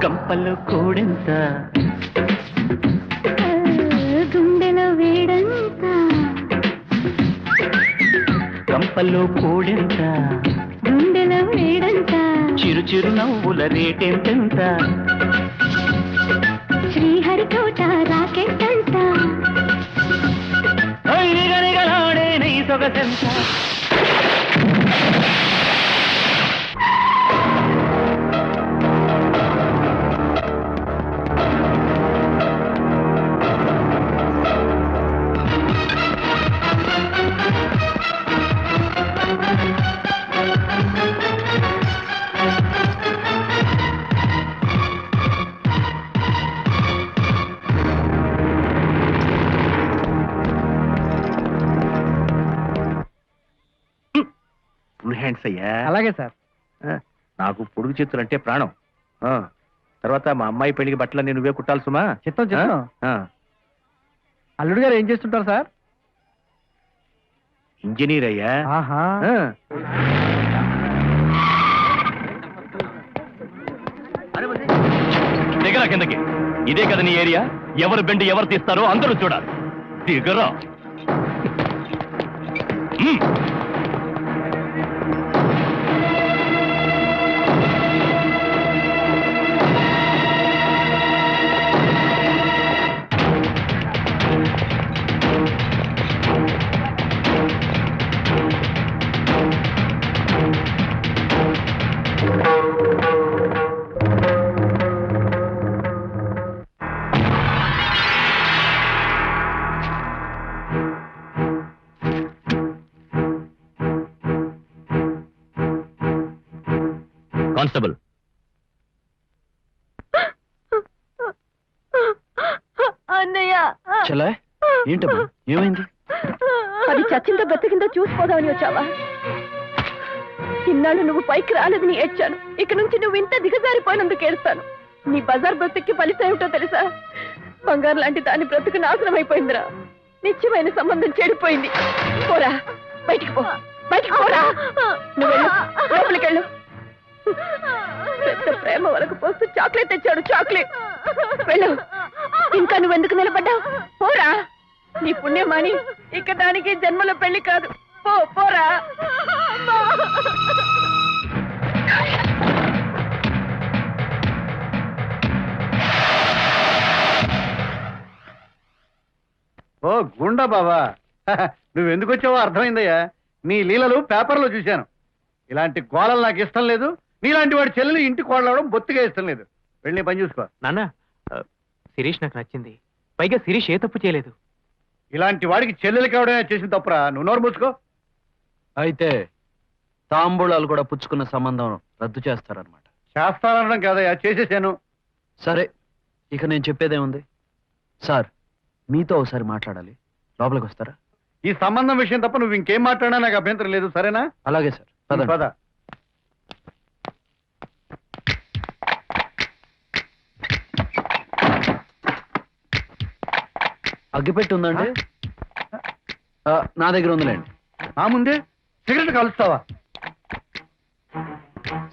కంపల్లో కోడెంత, గుండెలో వేడంత, కంపల్లో కోడెంత, గుండెలో వేడంత, చిరు చిరు నవ్వుల రేటెంతెంత, శ్రీహరికోట రాకెట్ అంత, నిగనిగలాడే నీ సొగసెంత. ఫుల్ హ్యాండ్స్ అయ్యా. అలాగే సార్. నాకు పొడుగు చేతులు అంటే ప్రాణం. తర్వాత మా అమ్మాయి పెళ్లికి బట్టలన్నీ నువ్వే కుట్టాలి సుమా. చిత్తం. అల్లుడు గారు ఏం చేస్తుంటారు సార్? ఇంజనీర్ అయ్యా ఆహా ఆ. దిగరా కిందకి. ఇదే కదా నీ ఏరియా. ఎవరు బెండి ఎవరు తీస్తారో అందరూ చూడాలి. దిగరా. మ్మ్. కానిస్టేబుల్, అన్నయ్య చెల్లా ఏంటమ్మా ఏమైంది? అది చచ్చిందో బ్రతికిందో చూసిపోదామని వచ్చావా? ఇన్నాళ్ళు నువ్వు పైకి రాలేదని ఏడ్చాను. ఇక నుంచి నువ్వు ఇంత దిగజారిపోయినందుకు ఏడుస్తాను. నీ బజార్ బ్రతుక్కి ఫలితం ఏమిటో తెలుసా? బంగారు లాంటి దాని బ్రతుకు నాశనం అయిపోయిందిరా. నిత్యమైన సంబంధం చెడిపోయింది. పోరా, బయటికి పో, బయటికి పోరా. నువ్వు వెళ్ళు, లోపలికి వెళ్ళు. పెద్ద ప్రేమ వరకు పోస్తూ చాక్లెట్ తెచ్చాడు, చాక్లెట్. వెళ్ళు. ఇంకా నువ్వెందుకు నిలబడ్డావు? పోరా. నీ పుణ్యమాని ఇక దానికి జన్మలో పెళ్లి కాదు. పో, పోరా. ఓ గుండా బాబా, నువ్వెందుకు వచ్చావో అర్థమైందయ్యా. నీ లీలలు పేపర్లో చూశాను. ఇలాంటి గోళలు నాకు ఇష్టం లేదు. నీలాంటి వాడి చెల్లెలు ఇంటి కోడలవడం బొత్తిగా ఇష్టం లేదు. వెళ్ళి పని చూసుకో. నాన్న, శిరీష్ నాకు నచ్చింది. పైగా శిరీష్ ఏ తప్పు చేయలేదు. ఇలాంటి వాడికి చెల్లెలు కావడమే చేసిన తప్పురా. నువ్వు నోరు మూసుకో. అయితే తాంబూలాలు కూడా పుచ్చుకున్న సంబంధం రద్దు చేస్తారనమాట. చేస్తానడం కాదయ్యా, చేసేసాను. సరే, ఇక నేను చెప్పేదేముంది సార్, మీతో ఒకసారి మాట్లాడాలి. లోపలికి వస్తారా? ఈ సంబంధం విషయం తప్ప నువ్వు ఇంకేం మాట్లాడినా నాకు అభ్యంతరం లేదు. సరేనా? అలాగే సార్, పదండి. పద. అగ్గిపెట్టి ఉందండి? నా దగ్గర ఉందిలేండి. ఆ ముందే సిగరెట్ కలుస్తావా?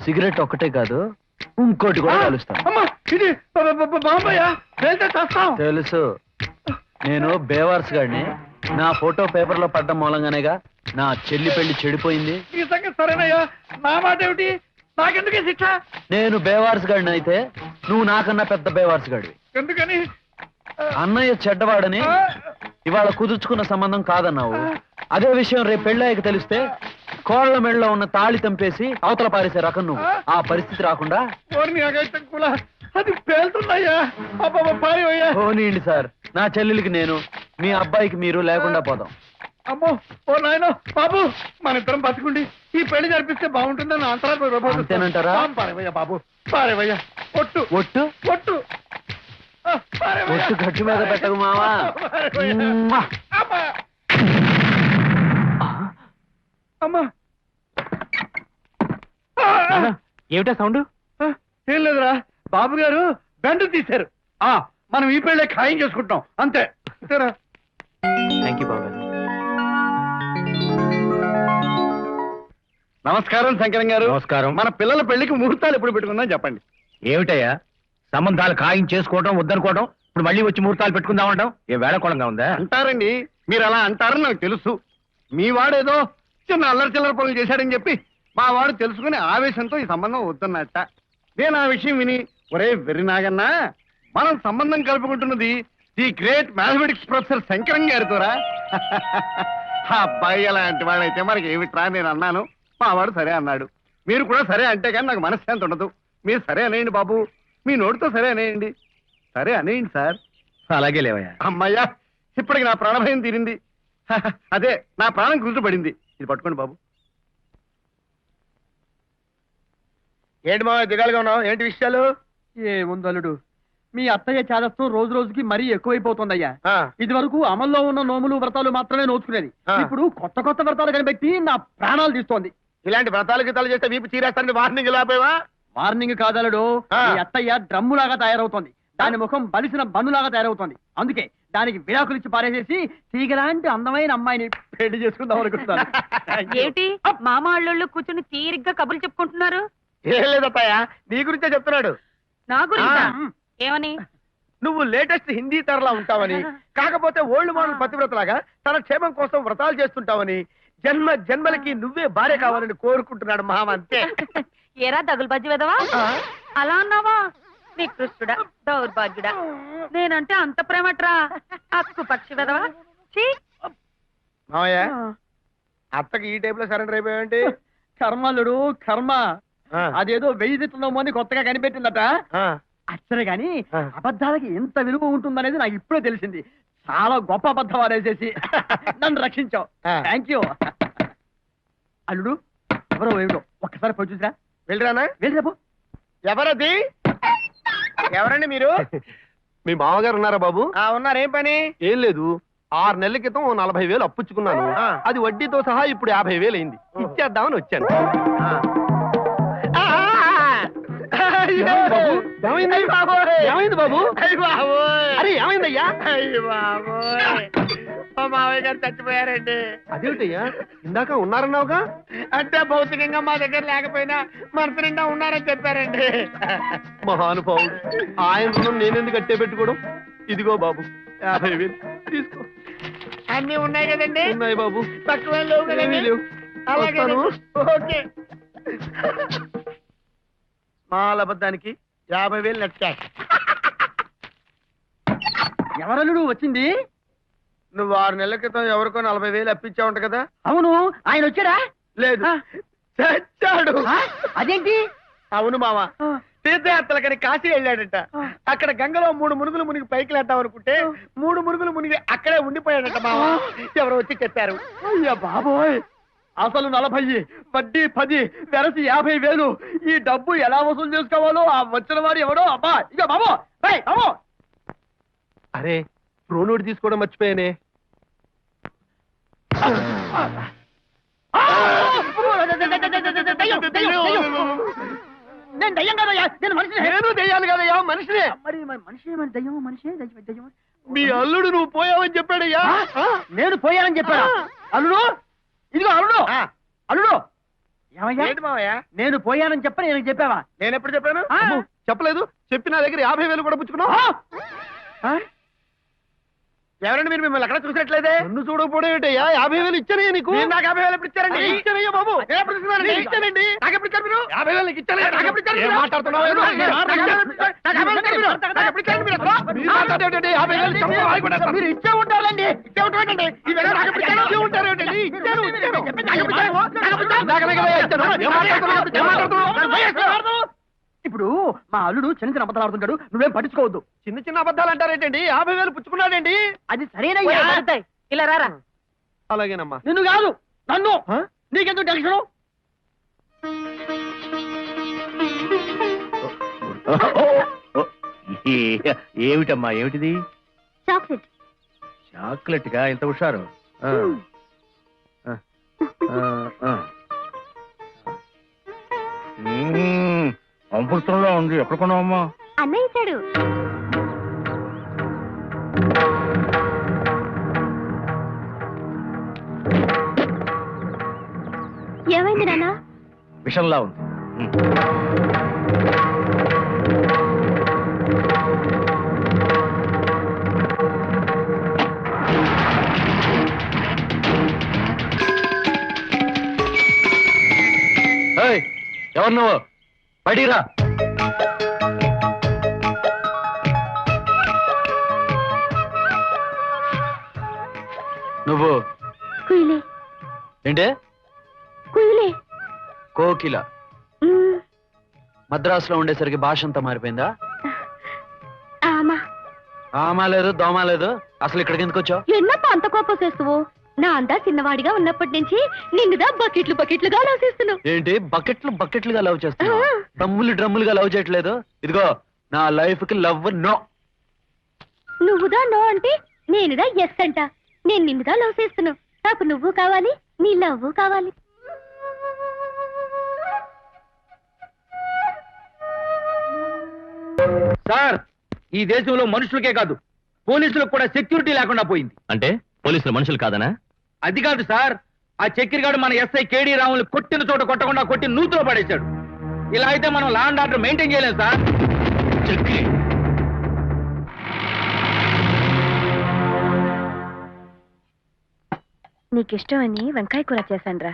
సిగరెట్ ఒక్కటే కాదు, ఇంకోటి కూడా కలుస్తాను. అమ్మా, ఇది బాంబయ్యా, వెళ్తే చేస్తాం. తెలుసు, నేను బేవార్స్ గాడిని. నా ఫోటో పేపర్లో పడ్డం మూలంగానేగా నా చెల్లి పెళ్లి చెడిపోయింది. ఈ సంగతి సరేనయ్యా. నా మాట ఏమిటి? నాకెందుకే శిక్ష? నేను బేవార్స్ గాడిని అయితే నువ్వు నాకన్నా పెద్ద బేవార్స్ గాడివి. ఎందుకని? అన్నయ్య చెడ్డవాడని ఇవాళ కుదుర్చుకున్న సంబంధం కాదన్నావు. అదే విషయం రేపు పెళ్ళాయక తెలిస్తే కోళ్ల మెడలో ఉన్న తాళి తెంపేసి అవతల పారేసే రకం నువ్వు. ఆ పరిస్థితి రాకుండా అది పేలుతుందయ్యా. పారేవయ్యా. పోనీయండి సార్, నా చెల్లెలికి నేను, మీ అబ్బాయికి మీరు లేకుండా పోదాం. అమ్మో, ఓ నాయనో బాబు, మన ఇద్దరం బతుకుండి ఈ పెళ్లి జరిపిస్తే బాగుంటుందని అంతరాలు. అంతేనంటారా? పారేవయ్యా బాబు, పారేవయ్యా. ఒట్టు ఒట్టు ఒట్టు పారేవయ్యా. ఒట్టు గట్టు మీద పెట్టకు మావా. పారేవయ్యా. అమ్మా. అమ్మా. ఏమిటా సౌండ్? ఏం లేదురా, బాబు గారు బెండు తీశారు. మనం ఈ పెళ్ళే ఖాయం చేసుకుంటాం అంతే. అంతేరా? థ్యాంక్ యూ బాబా. నమస్కారం శంకరం గారు. నమస్కారం. మన పిల్లల పెళ్లికి ముహూర్తాలు ఎప్పుడు పెట్టుకుందాం చెప్పండి. ఏమిటయ్యా సంబంధాలు ఖాయం చేసుకోవడం వద్దనుకోవడం, ఇప్పుడు మళ్ళీ వచ్చి ముహూర్తాలు పెట్టుకుందామంటాం? ఏ వేళకోళంగా ఉందా? అంటారండి, మీరు అలా అంటారని నాకు తెలుసు. మీ వాడేదో చిన్న అల్లరి చిల్లర పనులు చేశాడని చెప్పి మా వాడు తెలుసుకుని ఆవేశంతో ఈ సంబంధం వద్దన్నట్ట. నేను ఆ విషయం విని, ఒరే వెర్రి నాగన్నా, మనం సంబంధం కలుపుకుంటున్నది the great mathematics professor Shankaram గారితోరా. ఆ అబ్బాయి అలాంటి వాడైతే మనకి ఏమిట్రా నేను అన్నాను. మా వాడు సరే అన్నాడు. మీరు కూడా సరే అంటే కానీ నాకు మనశ్శాంతి ఉండదు. మీరు సరే అనేయండి బాబు, మీ నోటితో సరే అనేయండి. సరే అనేయండి సార్. అలాగే లేవయ్యా. అమ్మయ్యా, ఇప్పటికి నా ప్రాణభయం తీరింది. అదే నా ప్రాణం కుదుటపడింది. ఇది పట్టుకోండి బాబు. ఏంటి మా దిగాలుగా ఉన్నావు? ఏంటి విషయాలు? ఏముందలుడు, మీ అత్తయ్య చాదస్తం రోజు రోజుకి మరీ ఎక్కువైపోతుందయ్యా. ఇది వరకు అమల్లో ఉన్న నోములు వ్రతాలు మాత్రమే నోచుకునేది. ఇప్పుడు కొత్త కొత్త వ్రతాలు కనిపెట్టి నా ప్రాణాలు తీస్తోంది. ఇలాంటి వ్రతాలు గీతాలు చేస్తే వీపు చీరేస్తానని వార్నింగ్ ఇలా పోయావా? వార్నింగ్ కాదలుడు, మీ అత్తయ్య డ్రమ్ములాగా తయారవుతోంది. దాని ముఖం బలిసిన బన్నులాగా తయారవుతోంది. అందుకే దానికి విడాకులు ఇచ్చి పారేసేసి తీగలాంటి అందమైన అమ్మాయిని పెళ్లి చేసుకుందాం అనుకుంటున్నాను. ఏమిటి మామ అల్లుళ్ళు కూర్చుని తీరిగ్గా కబుర్లు చెప్పుకుంటున్నారు? ఏం లేదత్తయ్య, నీ గురించే చెప్తున్నాడు. నా గురించా? ఆ. ఏమని? నువ్వు లేటెస్ట్ హిందీ తరలా ఉంటావని, కాకపోతే ఓల్డ్ మోడల్ పతివ్రతలాగా తన క్షేమం కోసం వ్రతాలు చేస్తుంటావని, జన్మ జన్మలకి నువ్వే భార్య కావాలని కోరుకుంటున్నాడు మామ, అంతే. ఏరా దగులు బజ్జి వెదవా, అలా అన్నావా? నికృష్టుడా, దౌర్భాగ్యుడా, నేనంటే అంత ప్రేమట్రా, అక్కు పక్షి వెదవా. ఛీ! మామయ్య, అత్తకి ఈ టైప్ లో సరెండర్ అయిపోయావంటి? కర్మలుడు కర్మ. అదేదో 1000 తిట్లమో అని కొత్తగా కనిపెట్టిందట. అచ్చరే గాని అబద్ధాలకి ఎంత విలువ ఉంటుందనేది నాకు ఇప్పుడే తెలిసింది. చాలా గొప్ప అబద్ధం ఆడేసేసి నన్ను రక్షించావు. Thank you. అల్లుడు ఎవరో ఏమిటో ఒక్కసారి పోయి చూసిరా. వెళ్ళరానా? వెళ్ళిరాబు. ఎవరది? ఎవరండి మీరు? మీ మామగారు ఉన్నారా బాబు? ఉన్నారు. ఏం పని? ఏం లేదు, 6 నెలల క్రితం 40,000 అప్పుచ్చుకున్నాను. అది వడ్డీతో సహా ఇప్పుడు 50,000 అయింది. ఇచ్చేద్దామని వచ్చాను. ఏమైంది బాబు? అరే ఏమైందయ్యా? మా మావయ్య గారు చచ్చిపోయారండి. అదేమిటయ్యా, ఇందాక ఉన్నారన్నావుగా? అంటే భౌతికంగా మా దగ్గర లేకపోయినా మనసు నిండా ఉన్నారని చెప్పారండి. మహానుభావుడు, ఆయన రుణం నేనెందుకు కట్టే పెట్టుకోవడం? ఇదిగో బాబు 50,000 తీసుకో. అన్ని ఉన్నాయి కదండి? ఉన్నాయి బాబు. తక్కువ లేవు ఏమీ కదండి? లేవు. అలాగే. వస్తాను. ఓకే. మాల అబద్ధానికి 50,000 నెట్. ఎవరల్లుడు వచ్చింది? నువ్వు 6 నెలల క్రితం ఎవరికో 40,000 అప్పించావుంట కదా? అవును, ఆయన వచ్చాడా? లేదు, చచ్చాడు. అదేంటి? అవును మామ, తీర్థయాత్రలకని కాశీ వెళ్ళాడట. అక్కడ గంగలో 3 మునుగులు మునిగి పైకి లేద్దాం అనుకుంటే 3 మునుగులు మునిగి అక్కడే ఉండిపోయాడట మామ. ఎవరో వచ్చి చెప్పారు. అయ్యా బాబోయ్, అసలు 40, వడ్డీ 10, వెరసి 50,000. ఈ డబ్బు ఎలా వసూలు చేసుకోవాలో ఆ వచ్చిన వాడు ఎవడో. అబ్బా ఇక బాబో, బాబో. అరే ప్రోనోట్ తీసుకోవడం మర్చిపోయానే. నేను దయ్యం కదయ్యా, నేను మనిషిని. నేను దెయ్యాలి కదయ్యా, మనిషినే. మరి మనిషి దయ్యం, మనిషి దయ్యం. మీ అల్లుడు నువ్వు పోయావని చెప్పాడయ్యా. నేను పోయానని చెప్పాడా? అల్లుడు, ఇదిగో అల్లుడు. అల్లుడు ఏమయ్యా? ఏంటి మావయ్య? నేను పోయానని చెప్పని నేను చెప్పావా? నేను ఎప్పుడు చెప్పాను? అమ్మో, చెప్పలేదు. చెప్పి నా దగ్గర 50,000 కూడా పుచ్చుకున్నావు. ఎవరండి మీరు? మిమ్మల్ని ఎక్కడ చూసినట్లేదే. నన్ను చూడకపోవడం ఏంటయ్యా? 50,000 ఇచ్చానయ్యా నీకు. మీరు నాకు 50,000 ఎప్పుడు ఇచ్చారండి? ఇచ్చానయ్యా బాబు. నేను ఎప్పుడు ఇస్తున్నానండి? ఇచ్చానండి. నాకు ఎప్పుడు ఇచ్చారు మీరు? 50,000 నీకు ఇచ్చానయ్యా. నాకు ఎప్పుడు ఇచ్చారు ఏం మీరు? మాట్లాడుతున్నావు? నాకు 50,000 ఇచ్చారు. నాకు 50,000 ఇచ్చారు మీరు? నాకు ఎప్పుడు ఇచ్చారు మీరు అసలు? మీరు మాట్లాడేటండి, 50,000 చెప్పు, ఆగిపోతారు. మీరు ఇచ్చే ఉంటారండి. ఇచ్చే ఉంటానండి. ఈ వేళ నాకు ఎప్పుడు ఇచ్చారు? ఇచ్చే ఉంటారేంటండి? ఇచ్చాను. నాకు ఎప్పుడు ఇచ్చారు? నాకు ఎప్పుడు ఇచ్చారు? ఇందాకనే కదా ఇచ్చాను. ఏం మాట్లాడుతున్నావు? ఏం మాట్లాడుతున్నావు? ఇప్పుడు మా అల్లుడు చిన్న చిన్న అబద్ధాలు ఆడుతుంటాడు, నువ్వేం పట్టించుకోవద్దు. చిన్న చిన్న అబద్ధాలు అంటారేంటండి? 50,000 పుచ్చుకున్నాడండి. అది సరేనయ్యా. ఇలా రారా. అలాగేనమ్మా. నిన్ను కాదు, నన్ను. నీకెందుకు టెన్షను? ఏమిటమ్మా, ఏమిటిది? చాక్లెట్. చాక్లెట్ గా ఇంత హుషారు? అమృతంలో ఉంది. ఎక్కడ కొన్నావమ్మా? అన్నయ్య ఇచ్చాడు. ఏమైంది నాన్న? విషంలా ఉంది. ఎవరు నువ్వు? బయటికి రా. నువ్వు కుయిలే. ఏంటే? కుయిలే. కోకిల. మద్రాసులో ఉండేసరికి భాష అంతా మారిపోయిందా? ఆమా. ఆమా లేదు, దోమ లేదు. అసలు ఇక్కడికి ఎందుకు వచ్చావు? ఎన్నప్ప అంత కోపం చేస్తువు? నా అందా చిన్నవాడిగా ఉన్నప్పటి నుంచి నిన్నుదా బకెట్లు బకెట్లుగా ఆలోచిస్తున్నావు. ఏంటి బకెట్లు బకెట్లుగా లవ్ చేస్తున్నావు? డ్రమ్ములు డ్రమ్ములుగా లవ్ చేయట్లేదు. ఇదిగో నా లైఫ్ కి లవ్ నో. నువ్వుదా నో అంటే నేనుదా ఎస్ అంట. నేను నిన్నుదా లవ్ చేస్తున్నావు. నాకు నువ్వు కావాలి, నీ లవ్ కావాలి. సార్, ఈ దేశంలో మనుషులకే కాదు పోలీసులకు కూడా సెక్యూరిటీ లేకుండా పోయింది. అంటే పోలీసులు మనుషులు కాదనా? అది కాదు సార్, ఆ చక్రిగాడు మన ఎస్ఐ కేడీ రావుని కొట్టిన చోట కొట్టకుండా కొట్టి నూతులో పడేశాడు. ఇలా అయితే మనం లా అండ్ ఆర్డర్ మెయింటైన్ చేయలేం సార్. చక్రి నీకిష్టమని వంకాయ కూర చేశాన్రా.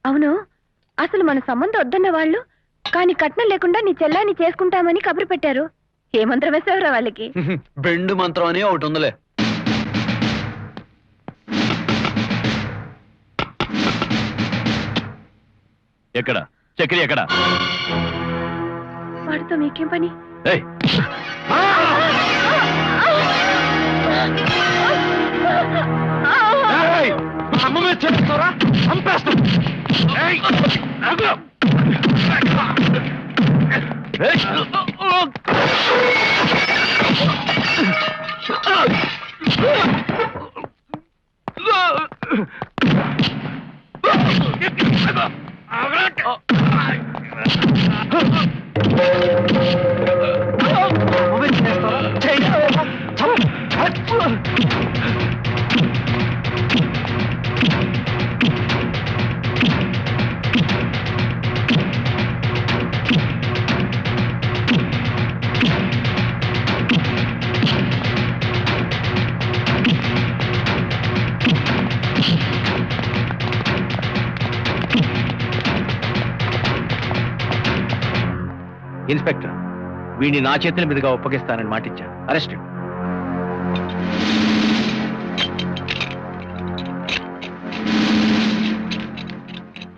అవును, అసలు మన సంబంధం వద్దన్న వాళ్ళు కానీ కట్నం లేకుండా నీ చెల్లాన్ని చేసుకుంటామని కబురు పెట్టారు. ఏ మంత్రం వేసావురా వాళ్ళకి? బెండు మంత్రం అని ఒకటి ఉందిలే. ఎక్కడ చక్రి ఎక్కడ? వాడితో మీకేం పని? ఏయ్, అమ్మ మీద చేస్తారా? చంపేస్తాం. ఏయ్, ఆగు. ఏయ్, అమ్మ మీద చేస్తారా? చేయి. ఇన్స్పెక్టర్, వీడిని నా చేతుల మీదుగా ఒప్పగిస్తానని మాటిచ్చాను. అరెస్ట్.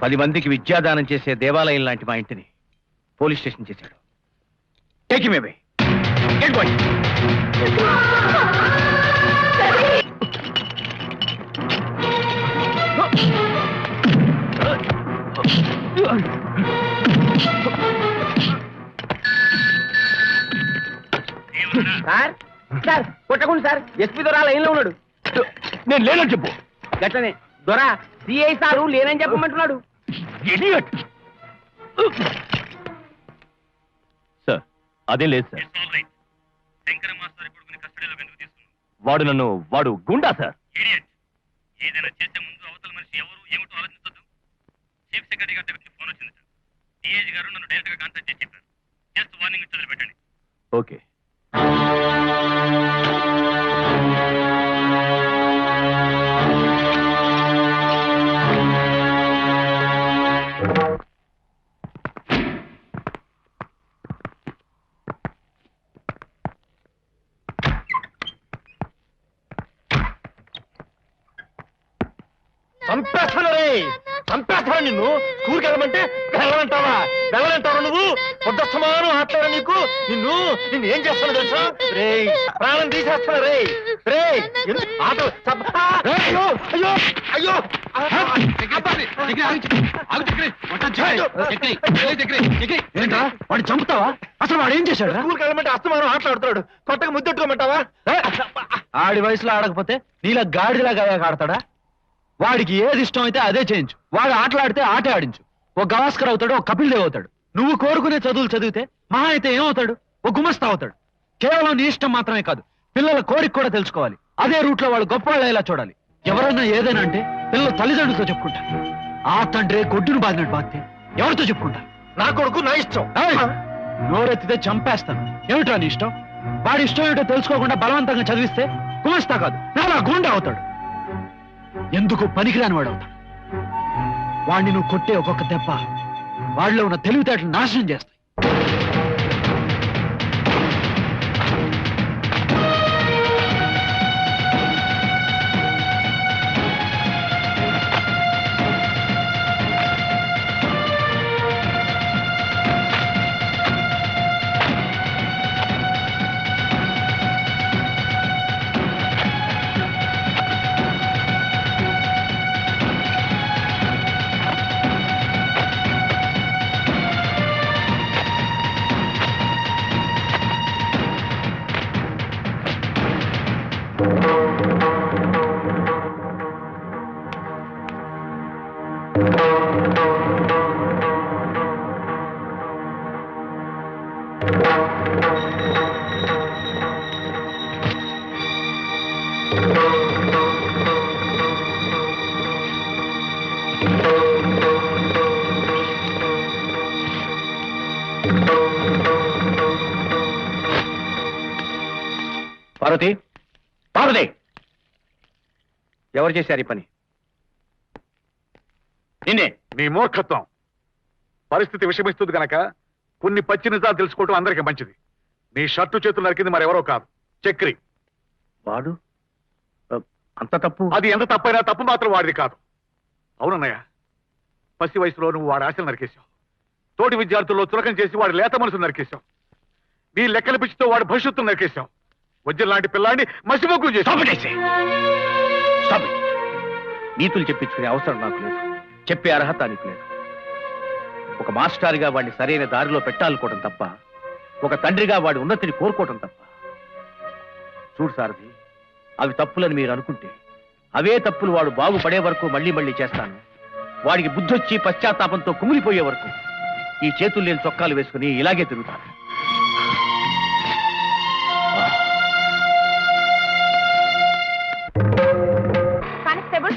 10 మందికి విద్యాదానం చేసే దేవాలయం లాంటి మా ఇంటిని పోలీస్ స్టేషన్ చేశాడు. Take him away. Get boy. Sir sir కొట్టకుండా సార్, ఎస్పీ దొర లైన్ లో ఉన్నాడు. నేను లేనని చెప్పు. గట్లనే దొర సిఐ సారు లేనని చెప్పమంటున్నాడు. ఇడియట్. సార్ అదేం లేదు సార్. వాడు గుండా సార్. ఏదైనా చేసే ముందు అవతల మనిషి ఎవరు ఏమిటో ఆలోచించొద్దు. చీఫ్ సెక్రటరీ గారి దగ్గరికి ఫోన్ వచ్చింది. డిఐజీ గారు నన్ను డైరెక్ట్ గా కాంటాక్ట్ చేసి చెప్పారు. జస్ట్ వార్నింగ్ ఇచ్చి వదిలిపెట్టండి. ఓకే. చంపేస్తాను రే, చంపేస్తాను నిన్ను. స్కూల్కి వెళ్ళమంటే వెళ్ళమంటావా? వెళ్ళమంటావా నువ్వు? పొద్దుస్తమానం ఆటలారా నీకు? నిన్ను ఏం చేస్తాను తెలుసా రే? ప్రాణం తీసేస్తాను రే. రే ఆట అయ్యో అయ్యో అయ్యో. ఏంట్రా వాడు చంపుతావా? అసలు వాడు ఏం చేశాడు? స్కూల్కి వెళ్ళమంటే అస్తమానం ఆటలాడుతున్నాడు. కొత్తగా ముద్దెట్టుకోమంటావా? ఆడి వయసులో ఆడకపోతే నీలా గాడిలాగా ఆడతాడా? వాడికి ఏది ఇష్టం అయితే అదే చేయించు. వాడు ఆటలాడితే ఆటే ఆడించు. ఓ గవాస్కర్ అవుతాడు, ఓ కపిల్ దేవ్ అవుతాడు. నువ్వు కోరుకునే చదువులు చదివితే మహా అయితే ఏమవుతాడు? ఓ గుమస్తా అవుతాడు. కేవలం నీ ఇష్టం మాత్రమే కాదు, పిల్లల కోరిక కూడా తెలుసుకోవాలి. అదే రూట్ లో వాళ్ళు గొప్ప వాళ్ళ చూడాలి. ఎవరన్నా ఏదైనా అంటే పిల్లలు తల్లిదండ్రులతో చెప్పుకుంటారు. ఆ తండ్రి గొడ్డును బాధినట్టు బాధ్యత ఎవరితో చెప్పుకుంటారు? నా కొడుకు నా ఇష్టం. నోరెత్తితే చంపేస్తాను. ఏమిట్రా నీ ఇష్టం? వాడి ఇష్టం ఏమిటో తెలుసుకోకుండా బలవంతంగా చదివిస్తే గుమస్తా కాదు, నాలా గుండా అవుతాడు. ఎందుకు పనికిరాని వాడు అవుతాడు. వాడిని నువ్వు కొట్టే ఒక్కొక్క దెబ్బ వాడిలో ఉన్న తెలివితేటలు నాశనం చేస్తాయి. పార్వతి, పార్వతి, ఎవరు చేశారు ఈ పని? నిన్నే. నీ మూర్ఖత్వం. పరిస్థితి విషమిస్తుంది గనక కొన్ని పచ్చి నిజాలు తెలుసుకోవటం అందరికీ మంచిది. నీ షర్టు చేతులు నరికింది మరెవరో కాదు, చక్రి. వాడు అంత తప్పు? అది ఎంత తప్పైనా తప్పు మాత్రం వాడిది కాదు. అవునన్నయ్య, పసి వయసులో నువ్వు వాడి ఆశలు నరికేశావు. తోటి విద్యార్థుల్లో చురకం చేసి వాడి లేత మనసును నరికేశావు. నీ లెక్కల పిచ్చితో వాడి భవిష్యత్తును నరికేశావు. వజ్రం లాంటి పిల్లాన్ని మసిమొగ్గులు చేశావు. నీతులు చెప్పించుకునే అవసరం నాకు లేదు, చెప్పే అర్హత నీకు లేదు. ఒక మాస్టర్గా వాడిని సరైన దారిలో పెట్టాలనుకోవడం తప్ప, ఒక తండ్రిగా వాడి ఉన్నతిని కోరుకోవటం తప్ప. చూడు సారథి, అవి తప్పులని మీరు అనుకుంటే అవే తప్పులు వాడు బాగుపడే వరకు మళ్ళీ మళ్ళీ చేస్తాను. వాడికి బుద్ధొచ్చి పశ్చాత్తాపంతో కుమిలిపోయే వరకు ఈ చేతులు లేని చొక్కాలు వేసుకుని ఇలాగే తిరుగుతాను. కానిస్టేబుల్,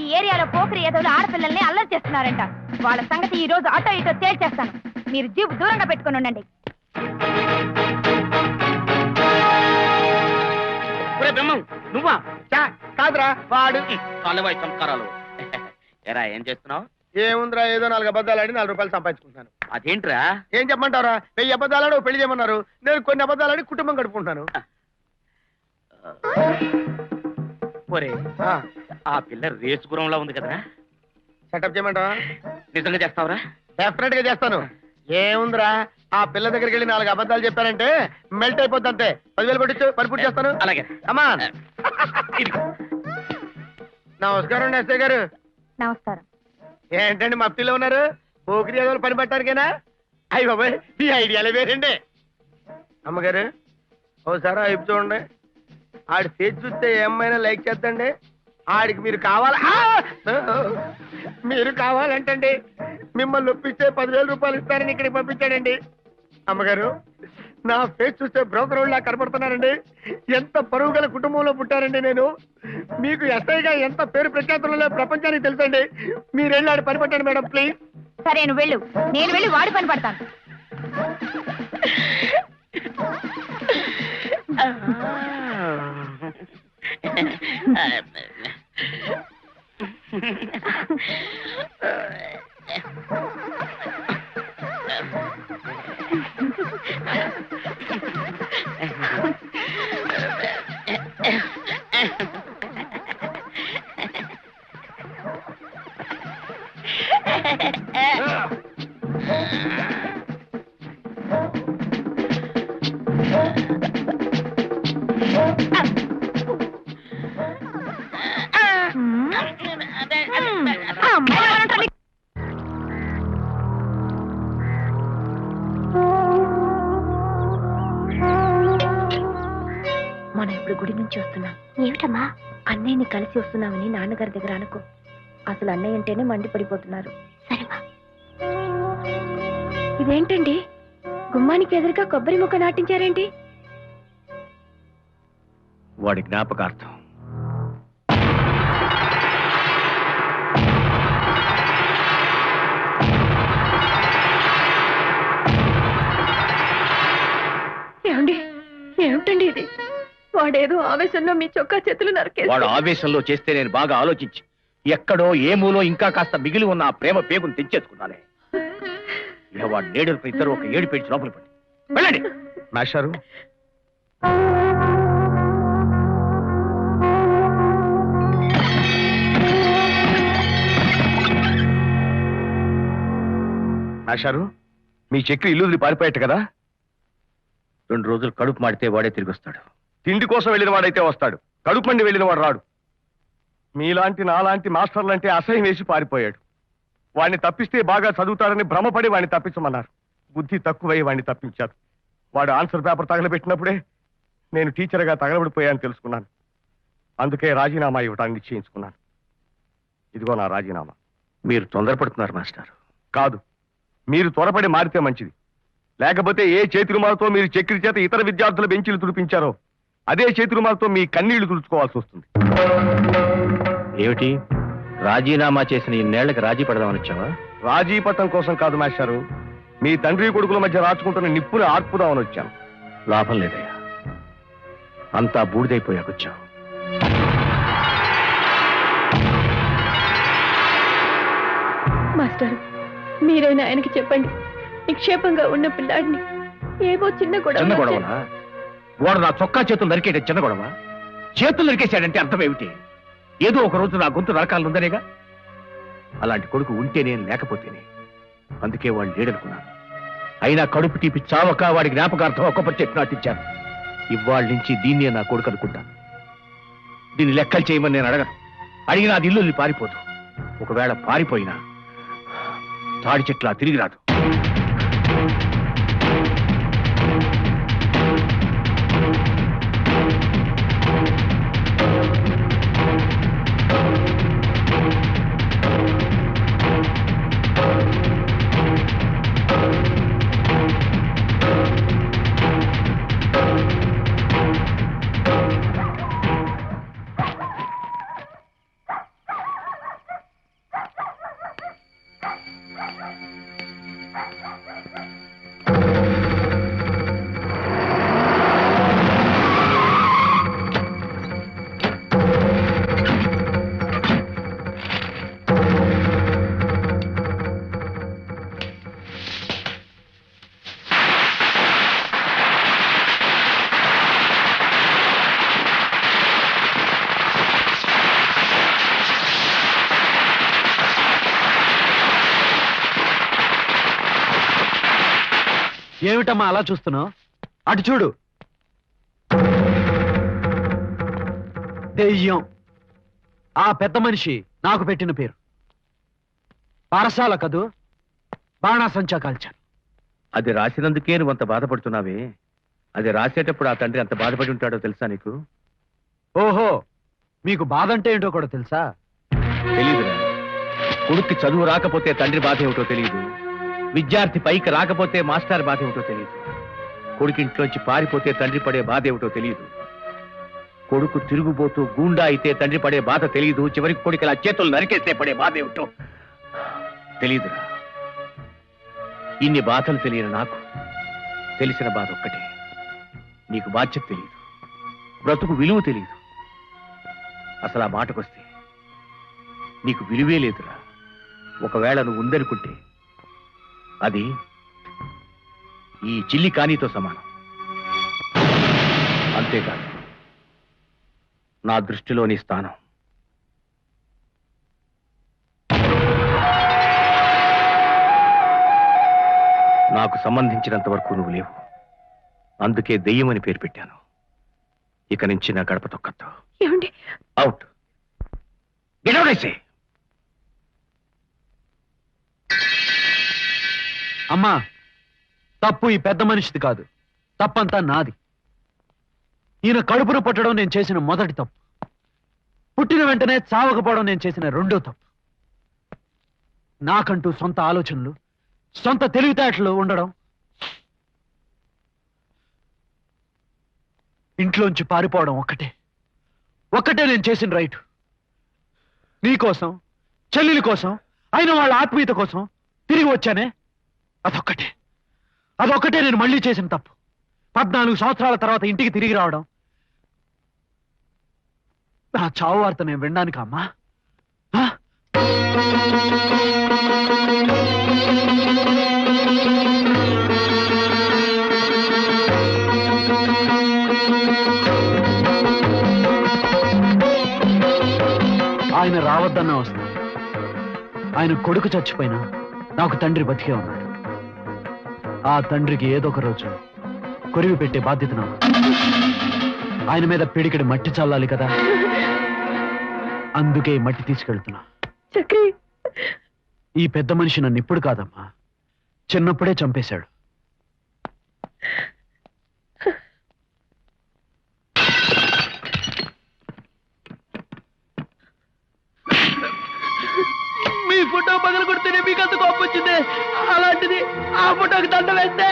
ఈ ఏరియాలో పోకరి ఏదో ఆడపిల్లల్ని అల్లరి చేస్తున్నారంట. వాళ్ళ సంగతి ఈ రోజు అటో ఇటో తేల్చేస్తాను. మీరు జీపు దూరంగా పెట్టుకుని ఉండండి. నువ్వా? కాదురా వాడు. కాలువై సంస్కారాలు. ఎరా ఏం చేస్తున్నావు? ఏముందిరా, ఏదో 4 అబద్ధాలు ఆడి 4 రూపాయలు సంపాదించుకుంటాను. అదేంట్రా? ఏం చెప్పమంటారా, 1000 అబద్ధాలు ఆడి పెళ్లి చేయమన్నారు. నేను కొన్ని అబద్ధాలు ఆడి కుటుంబం గడుపుకుంటాను. ఒరే, ఆ పిల్ల రేసు గురంలా ఉంది కదరా, సెటప్ చేయమంటావా? నిజంగా చేస్తావురా? డెఫినెట్ గా చేస్తాను. ఏముందిరా, ఆ పిల్ల దగ్గరికి వెళ్ళి 4 అబద్ధాలు చెప్పారంటే మెల్ట్ అయిపోద్ది అంతే. 10,000 కొట్టించు, పని పూర్తి చేస్తాను. అలాగే. అమ్మా నమస్కారం ఎస్ఐ గారు. నమస్కారం. ఏంటండి మఫ్టీలో ఉన్నారు? పోకిరి ఏదో పని పట్టడానికేనా? అయ్యి బాబాయ్, ఈ ఐడియాలే వేరండి. అమ్మగారు ఓసారి అయిపు చూడండి. ఆడి ఫేస్ చూస్తే ఏమైనా లైక్ చేద్దండి. ఆడికి మీరు కావాలా? మీరు కావాలంటండి మిమ్మల్ని ఒప్పిస్తే 10,000 రూపాయలు ఇస్తారని ఇక్కడికి పంపించాడండి. అమ్మగారు, నా ఫేస్ చూస్తే బ్రోకర్ వాళ్ళ కనపడుతున్నారండి. ఎంత పరువు గల కుటుంబంలో పుట్టారండి నేను. మీకు ఎస్ఐగా ఎంత పేరు ప్రఖ్యాతులలో ప్రపంచానికి తెలుసండి. మీరు వెళ్ళి ఆడి పని పట్టండి మేడం, ప్లీజ్. సరే, నువ్వు వెళ్ళు, నేను వెళ్ళి వాడి పని పడతాను. మనం ఇప్పుడు గుడి నుంచి వస్తున్నాం. ఏమిటమ్మా? అన్నయ్యని కలిసి వస్తున్నామని నాన్నగారి దగ్గర అనుకో. అసలు అన్నయ్య అంటేనే మండిపడిపోతున్నారు. సరేమా. ఇదేంటండి, గుమ్మానికి ఎదురుగా కొబ్బరి ముక్క నాటించారేంటి? వాడి జ్ఞాపకార్థం. ఏమండి, ఏమిటండి ఇది? వాడేదో ఆవేశంలో మీ చొక్కా చేతులు నరికేసి. వాడు ఆవేశంలో చేస్తే నేను బాగా ఆలోచించి ఎక్కడో ఏ మూలో ఇంకా కాస్త మిగిలి ఉన్న ఆ ప్రేమ పేగును తెచ్చేసుకున్నానే. ఇక వాడు నేడు ఇద్దరు ఒక 7 పేజీ లోపల పడి వెళ్ళండి. మాస్టారు, మాస్టారు, మీ చక్రి ఇల్లు వదిలి పారిపోయాట కదా? 2 రోజులు కడుపు మాడితే వాడే తిరిగి వస్తాడు. తిండి కోసం వెళ్ళిన వాడైతే వస్తాడు, కడుపు మండి వెళ్ళిన వాడు రాడు. మీలాంటి నాలాంటి మాస్టర్లంటే అసహ్యం వేసి పారిపోయాడు. వాడిని తప్పిస్తే బాగా చదువుతాడని భ్రమపడి వాడిని తప్పించమన్నారు. బుద్ధి తక్కువై వాడిని తప్పించారు. వాడు ఆన్సర్ పేపర్ తగలబెట్టినప్పుడే నేను టీచర్గా తగలబడిపోయాను తెలుసుకున్నాను. అందుకే రాజీనామా ఇవ్వడానికి నిశ్చయించుకున్నాను. ఇదిగో నా రాజీనామా. మీరు తొందరపడుతున్నారు మాస్టర్. కాదు, మీరు త్వరపడి మారితే మంచిది. లేకపోతే ఏ చేతిరుమాలతో మీరు చక్రి చేత ఇతర విద్యార్థుల బెంచీలు తుడిపించారో అదే చేతిరుమాలతో మీ కన్నీళ్లు తుడుచుకోవాల్సి వస్తుంది. ఏమిటి, రాజీనామా చేసిన ఇన్నేళ్లకు రాజీ పడదామని వచ్చావా? రాజీ పట్టం కోసం కాదు మాస్టారు, మీ తండ్రి కొడుకుల మధ్య రాచుకుంటున్న నిప్పుని ఆర్పుదామని వచ్చాను. లాభం లేదయ్యా. అంతా బూడిదైపోయాకొచ్చావు. మాస్టర్ మీరైనా ఆయనకి చెప్పండి, నిక్షేపంగా ఉన్న పిల్లాడిని ఏవో చిన్న చిన్న గొడవనా? వాడు నా చొక్కా చేతులు నరికేయడం చిన్న గొడవ? చేతులు నరికేశాడంటే అర్థం ఏమిటి? ఏదో ఒక రోజు నా గొంతు నరకాలనుందనేగా. అలాంటి కొడుకు ఉంటేనే లేకపోతేనే. అందుకే వాడు లేడనుకున్నాను. అయినా కడుపు తీపి చావక వాడి జ్ఞాపకార్థం ఒక్కొక్క చెట్టు నాటించాను. ఇవాళ్ళ నుంచి దీన్నే నా కొడుకు అనుకుంటాను. దీన్ని లెక్కలు చేయమని నేను అడగను. అడిగినా అది ఇల్లు పారిపోదు. ఒకవేళ పారిపోయినా తాడి చెట్లా తిరిగి రాదు. ఏమిటమ్మా అలా చూస్తున్నావు? అటు చూడు. దెయ్యం. ఆ పెద్ద మనిషి నాకు పెట్టిన పేరు. పారసాల కదూ, బాణాసంచా కాల్చాను. అది రాసినందుకే నువ్వు అంత బాధపడుతున్నావే. అది రాసేటప్పుడు ఆ తండ్రి అంత బాధపడి ఉంటాడో తెలుసా నీకు? ఓహో, మీకు బాధ అంటే ఏంటో కూడా తెలుసా? తెలీదురా. కొడుక్కి చదువు రాకపోతే తండ్రి బాధ ఏమిటో తెలియదు. విద్యార్థి పైకి రాకపోతే మాస్టర్ బాధ ఏమిటో తెలియదు. కొడుకింట్లోంచి పారిపోతే తండ్రి పడే బాధ ఏమిటో తెలియదు. కొడుకు తిరుగుబోతూ గూండా అయితే తండ్రి పడే బాధ తెలియదు. చివరికి కొడుకు ఇలా చేతులు నరికేస్తే పడే బాధ ఏమిటో తెలియదురా. ఇన్ని బాధలు తెలియని నాకు తెలిసిన బాధ ఒక్కటే. నీకు బాధ్యత తెలియదు, బ్రతుకు విలువ తెలియదు. అసలు ఆ మాటకొస్తే నీకు విలువే లేదురా. ఒకవేళ నువ్వు ఉందనుకుంటే అది ఈ చిల్లి కానీతో సమానం. అంతేకాదు, నా దృష్టిలో నీ స్థానం నాకు సంబంధించినంత వరకు నువ్వు లేవు. అందుకే దెయ్యమని పేరు పెట్టాను. ఇక నుంచి నా గడప తొక్కద్దు. Out. Get out I say. అమ్మా, తప్పు ఈ పెద్ద మనిషిది కాదు, తప్పంతా నాది. ఈయన కడుపును పట్టడం నేను చేసిన మొదటి తప్పు. పుట్టిన వెంటనే చావకపోవడం నేను చేసిన రెండో తప్పు. నాకంటూ సొంత ఆలోచనలు, సొంత తెలివితేటలు ఉండడం, ఇంట్లోంచి పారిపోవడం ఒక్కటే నేను చేసిన రైట్. నీకోసం, చెల్లెలి కోసం, అయిన వాళ్ళ ఆత్మీయత కోసం తిరిగి వచ్చానే, అదొక్కటే నేను మళ్ళీ చేసిన తప్పు. 14 సంవత్సరాల తర్వాత ఇంటికి తిరిగి రావడం, నా చావు వార్త నేను వినడానికి అమ్మా. ఆయన రావద్దన్నా వస్తాను. ఆయన కొడుకు చచ్చిపోయినా నాకు తండ్రి బతికే ఉన్నాడు. ఆ తండ్రికి ఏదో ఒక రోజు కొరివి పెట్టే బాధ్యత నాకు. ఆయన మీద పిడికిడి మట్టి చల్లాలి కదా, అందుకే మట్టి తీసుకెళ్తున్నా. ఈ పెద్ద మనిషి నన్ను ఇప్పుడు కాదమ్మా, చిన్నప్పుడే చంపేశాడు. మీ ఫోటో పగలు కొడితేనే మీకు అంత కోపం వచ్చింది. అలాంటిది ఆ ఫోటోకి దండ వేస్తే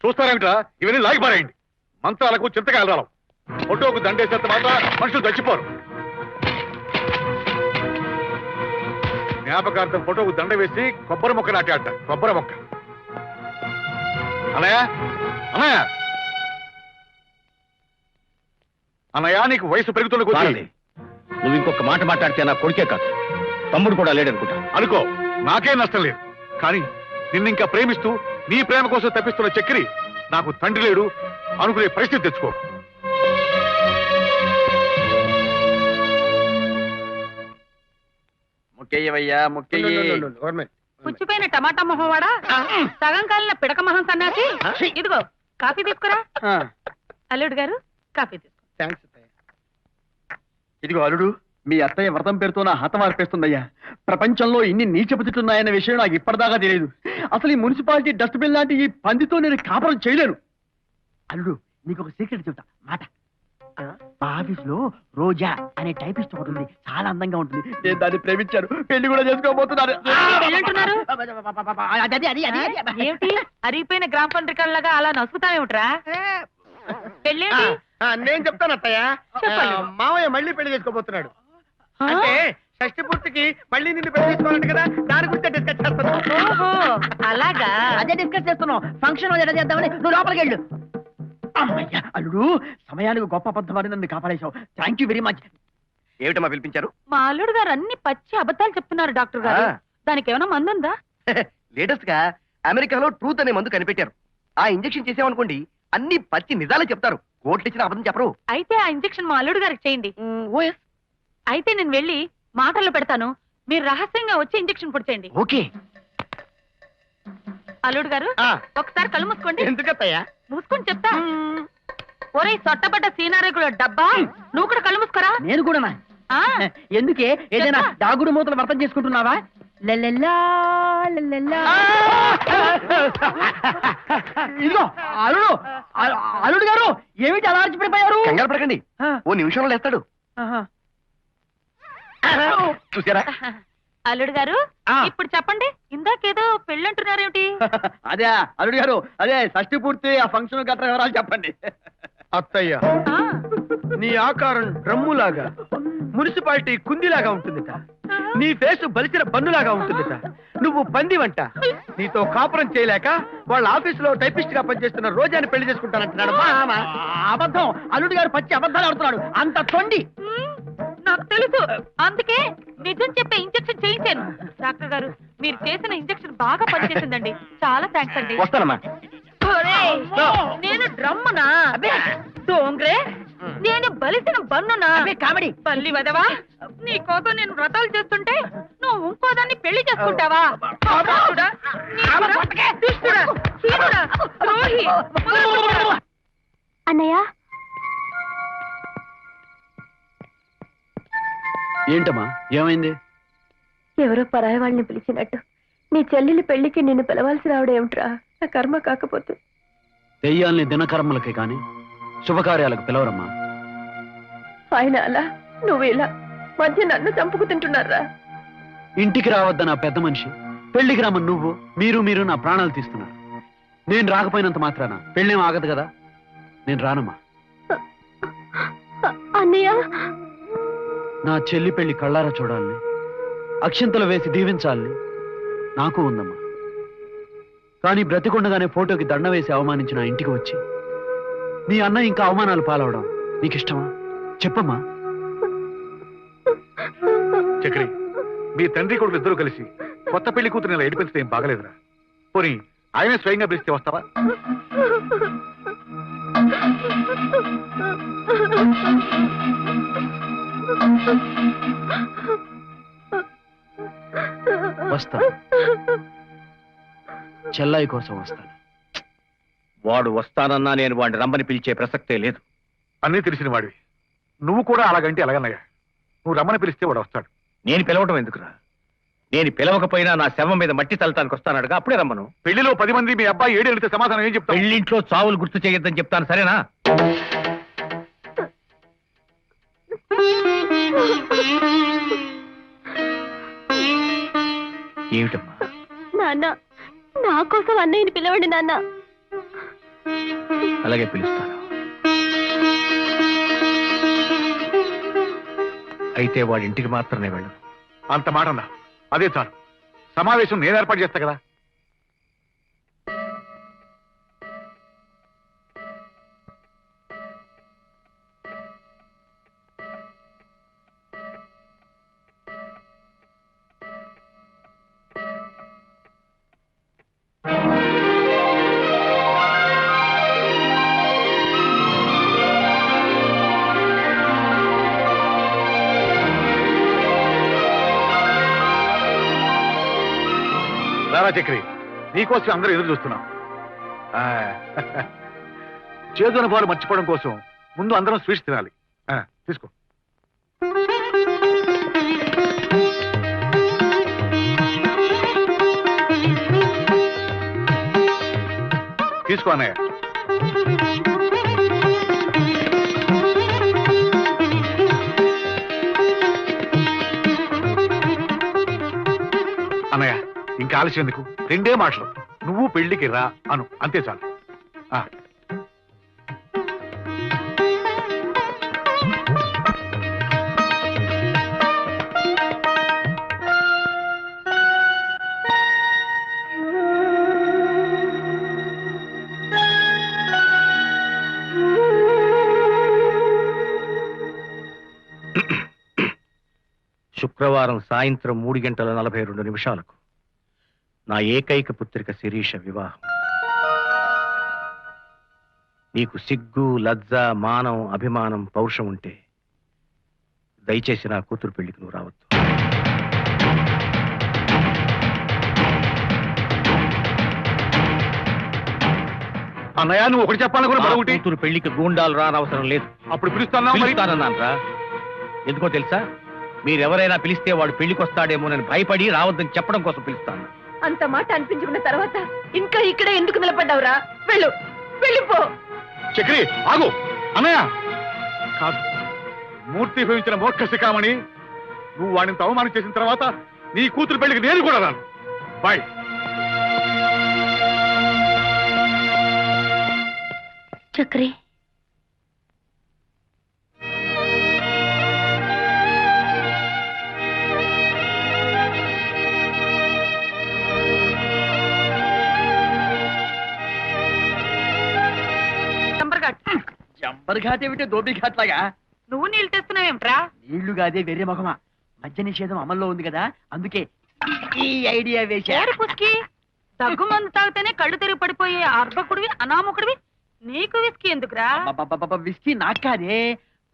చూస్తారేమిట్రా? ఇవన్నీ లాగి పారేయండి. మంత్రాలకు చింతకాయలు రాలం. ఫోటోకు దండేసేంత మాత్రం మనుషులు చచ్చిపోరు. జ్ఞాపకార్థం ఫోటోకు దండ వేసి కొబ్బరి మొక్క నాటాట. కొబ్బరి మొక్క. అన్నయ్య, అన్నయ్య, అన్నయ్య, నీకు వయసు పెరుగుతున్న కొద్దీ నువ్వు ఇంకొక మాట మాట్లాడితే నా కొడుకే కాదు, తమ్ముడు కూడా లేడనుకుంటా. అనుకో, నాకేం నష్టం లేదు. కానీ నిన్నింకా ప్రేమిస్తూ నీ ప్రేమ కోసం తప్పిస్తున్న చక్రి నాకు తండ్రి లేడు అనుకునే పరిస్థితి తెచ్చుకో. ముక్కయ్యవయ్యా, ముక్కయ్య. పుచ్చిపోయిన టమాటా మొహం వాడా, సగం కాలిన పిడక మొహం సన్నాసి. ఇదిగో కాఫీ తీసుకురా. అల్లుడు గారు కాఫీ తీసుకో. థ్యాంక్స్ అత్తయ్య. ఇదిగో అల్లుడు, మీ అత్తయ్య వ్రతం పేరుతో నా హతం అర్పేస్తుందయ్యా. ప్రపంచంలో ఇన్ని నీచబతులున్నాయన్న విషయం నాకు ఇప్పటిదాకా తెలియదు. అసలు ఈ మున్సిపాలిటీ డస్ట్బిన్ లాంటి ఈ పందితో నేను కాపురం చేయలేను. అల్లుడు, నీకు ఒక సీక్రెట్ చెప్తా, మాట. మా ఆఫీస్ లో రోజా అనే టైపిస్ట్ ఒకటి ఉంది, చాలా అందంగా ఉంటుంది. నేను దాన్ని ప్రేమించాను, పెళ్లి కూడా చేసుకోబోతున్నాను. ఏమిటి అరిగిపోయిన గ్రామ పండ్రికల్లాగా అలా నసుకుతావేమిట్రా? పెళ్ళేంటి? నేను చెప్తాను అత్తయ్య. చెప్పండి. మావయ్య మళ్ళీ పెళ్లి చేసుకోబోతున్నాడు. అంటే షష్టి పూర్తికి మళ్ళీ నిన్ను పెళ్లి చేసుకోవాలంటే కదా, దాని గురించి డిస్కస్ చేస్తున్నాం. ఓహో అలాగా. అదే డిస్కస్ చేస్తున్నాం. ఫంక్షన్ ఎలా చేద్దామని నువ్వు లోపలికి వెళ్ళు. అమ్మయ్యా అల్లుడు, సమయానికి గొప్ప అబద్ధం నన్ను కాపాడేశావు. Thank you very much. ఏమిటమ్మా పిలిపించారు? మా అల్లుడు గారు అన్ని పచ్చి అబద్ధాలు చెప్తున్నారు డాక్టర్ గారు. దానికి ఏమైనా మందు ఉందా? లేటెస్ట్ గా అమెరికాలో ట్రూత్ అనే మందు కనిపెట్టారు. ఆ ఇంజెక్షన్ చేసామనుకోండి, అన్ని పచ్చి నిజాలే చెప్తారు. కోట్లు ఇచ్చిన అబద్ధం చెప్పరు. అయితే ఆ ఇంజెక్షన్ మా అల్లుడు గారికి చేయండి. అయితే నేను వెళ్ళి మాటల్లో పెడతాను, మీరు రహస్యంగా వచ్చి ఇంజెక్షన్ పొడిచేయండి. ఓకే. అల్లుడు గారు ఒకసారి కళ్ళు మూసుకోండి. ఎందుకత్తయ్యా? మూసుకొని చెప్తా. ఒరే సొట్టబడ్డ సీనారేకుల డబ్బా, నువ్వు కూడా కళ్ళు మూసుకోరా. నేను కూడా ఆ, ఎందుకే ఏదైనా దాగుడు మూతలు వ్రతం చేసుకుంటున్నావా? లల్లల్లా, లల్లల్లా. ఇదిగో అల్లుడు, అల్లుడు గారు ఏమిటి అలా అరిచిపడిపోయారు? కంగారు పడకండి, ఓ నిమిషంలో లేస్తాడు. చూసారా? అల్లుడు గారు ఇప్పుడు చెప్పండి, ఇందాకేదో పెళ్ళంటున్నారేమిటి? అదే అల్లుడు గారు, అదే షష్టి పూర్తి ఆ ఫంక్షన్ గట్రా వివరాలు చెప్పండి. అత్తయ్య, ఆ, నీ ఆకారం డ్రమ్ములాగా, మున్సిపాలిటీ కుందిలాగా ఉంటుందిట. నీ ఫేసు బలిసిన పన్నులాగా ఉంటుందిట. నువ్వు పందివంట. నీతో కాపురం చేయలేక వాళ్ళ ఆఫీసులో టైపిస్ట్ గా పనిచేస్తున్న రోజాని పెళ్లి చేసుకుంటానంటున్నాడు. అబద్ధం, అల్లుడు గారు పచ్చి అబద్ధాలు ఆడుతున్నాడు. అంత తొండి. నాకు తెలుసు, అందుకే నిజం చెప్పే ఇంజెక్షన్ చేయించాను. డాక్టర్ గారు, మీరు చేసిన ఇంజెక్షన్ బాగా పనిచేసిందండి. చాలా థ్యాంక్స్ అండి. వస్తానమ్మా. ఒరేయ్, నేను డ్రమ్మునా? డోంగ్రే, నేను బలిసిన బన్నునా? కామెడీ. పల్లి వదవా, నీ కోసం నేను వ్రతాలు చేస్తుంటే నువ్వు ఇంకోదాన్ని పెళ్లి చేసుకుంటావా? పాపాత్ముడా, నీచుడా, దుష్టుడా, హీనుడా, ద్రోహి. అన్నయ్య, ఏంటమ్మా, ఏమైంది? ఎవరో పరాయి వాళ్ళని పిలిచినట్టు నీ చెల్లెలి పెళ్లికి నిన్ను పిలవాల్సి రావడం ఏమిట్రా? నా కర్మ కాకపోతే. దెయ్యాల్ని దినకర్మలకి కాని శుభకార్యాలకు పిలవరమ్మా. ఆయన అలా, నువ్వు ఇలా మధ్య నన్ను చంపుకు తింటున్నారా? ఇంటికి రావద్దన్న పెద్ద మనిషి, పెళ్లికి రామని నువ్వు, మీరు నా ప్రాణాలు తీస్తున్నారు. నేను రాకపోయినంత మాత్రాన పెళ్ళేం ఆగదు కదా. నేను రానమ్మా. అన్నయ్య, నా చెల్లి పెళ్లి కళ్ళారా చూడాలని, అక్షింతలు వేసి దీవించాలని నాకు ఉందమ్మా. కానీ బ్రతికుండగానే ఫోటోకి దండ వేసి అవమానించిన ఇంటికి వచ్చి నీ అన్న ఇంకా అవమానాలు పాలవడం నీకిష్టమా? చెప్పమ్మా. చక్రి, మీ తండ్రి కొడుకు ఇద్దరు కలిసి కొత్త పెళ్లి కూతురు ఇలా ఏడిపించడం ఏం బాగలేదురా. పోనీ ఆయనే స్వయంగా పిలిస్తే వస్తావా? వస్తాను, చెల్లాయి కోసం వస్తాను. వాడు వస్తానన్నా నేను వాడిని రమ్మని పిలిచే ప్రసక్తే లేదు. అన్నీ తెలిసిన వాడివి, నువ్వు కూడా అలాగంటే ఎలాగన్నయ్యా? నువ్వు రమ్మని పిలిస్తే వాడు వస్తాడు. నేను పిలవటం ఎందుకురా? నేను పిలవకపోయినా నా శవం మీద మట్టి తలటానికి వస్తానడుగా, అప్పుడే రమ్మను. పెళ్లిలో 10 మంది మీ అబ్బాయి 7 వెళితే సమాధానం ఏం చెప్తావు? పెళ్ళింట్లో చావులు గుర్తు చేయొద్దని చెప్తాను, సరేనా? ఏమిటమ్మా? నాన్న, నా కోసం అన్నయ్యని పిలవండి నాన్న. అలాగే పిలుస్తాను. అయితే వాడి ఇంటికి మాత్రమే వెళ్ళను. అంత మాట అన్నా. అదే చాలు. సమావేశం నేను ఏర్పాటు చేస్తా కదా. రారా చక్రి, నీకోసం అందరూ ఎదురు చూస్తున్నాం. చేదు అనుభవాలు మర్చిపోవడం కోసం ముందు అందరం స్వీట్స్ తినాలి. తీసుకో. తీసుకో అన్నయ్య. అన్నయ్య, ఇంకా ఆలస్యం ఎందుకు? 2 మాటలు. నువ్వు పెళ్లికి రా అను, అంతే చాలు. శుక్రవారం సాయంత్రం 3:42 నా ఏకైక పుత్రిక శిరీష వివాహం. నీకు సిగ్గు, లజ్జ, మానం, అభిమానం, పౌరుషం ఉంటే దయచేసి నా కూతురు పెళ్లికి నువ్వు రావద్దు. అన్నయ్య, నువ్వు ఒకటి చెప్పాలనుకున్న నా మరొకటి. కూతురు పెళ్లికి గూండాలు రానవసరం లేదు. అప్పుడు పిలుస్తాను రా. ఎందుకో తెలుసా? మీరెవరైనా పిలిస్తే వాడు పెళ్లికి వస్తాడేమోనని భయపడి రావద్దని చెప్పడం కోసం పిలుస్తాను. అంత మాట అనిపించుకున్న తర్వాత ఇంకా ఇక్కడే ఎందుకు నిలబడ్డావురా? వెళ్ళు, వెళ్ళిపో. చక్రి, ఆగు. అన్నయ్య కాదు, మూర్తి భవించిన మోక్ష శిఖామణి, నువ్వు వాడిని అవమానం చేసిన తర్వాత నీ కూతురు పెళ్లికి నేను కూడా రాను. బాయ్. చక్రి, జంబర్ ఘాట్ ఏమిటి దోబీ ఘాట్ లాగా? నువ్వు నీళ్ళు తెస్తున్నావేమిట్రా? నీళ్లు కాదే వెర్రి మొగమా. మద్య నిషేధం అమల్లో ఉంది కదా, అందుకే ఈ ఐడియా వేశా. పుస్కి దగ్గు మందు తాగితేనే కళ్ళు తిరిగి పడిపోయే అర్భకుడివి, అనామకుడివి. నీకు విస్కీ ఎందుకురా? విస్కీ నాకు కాదే,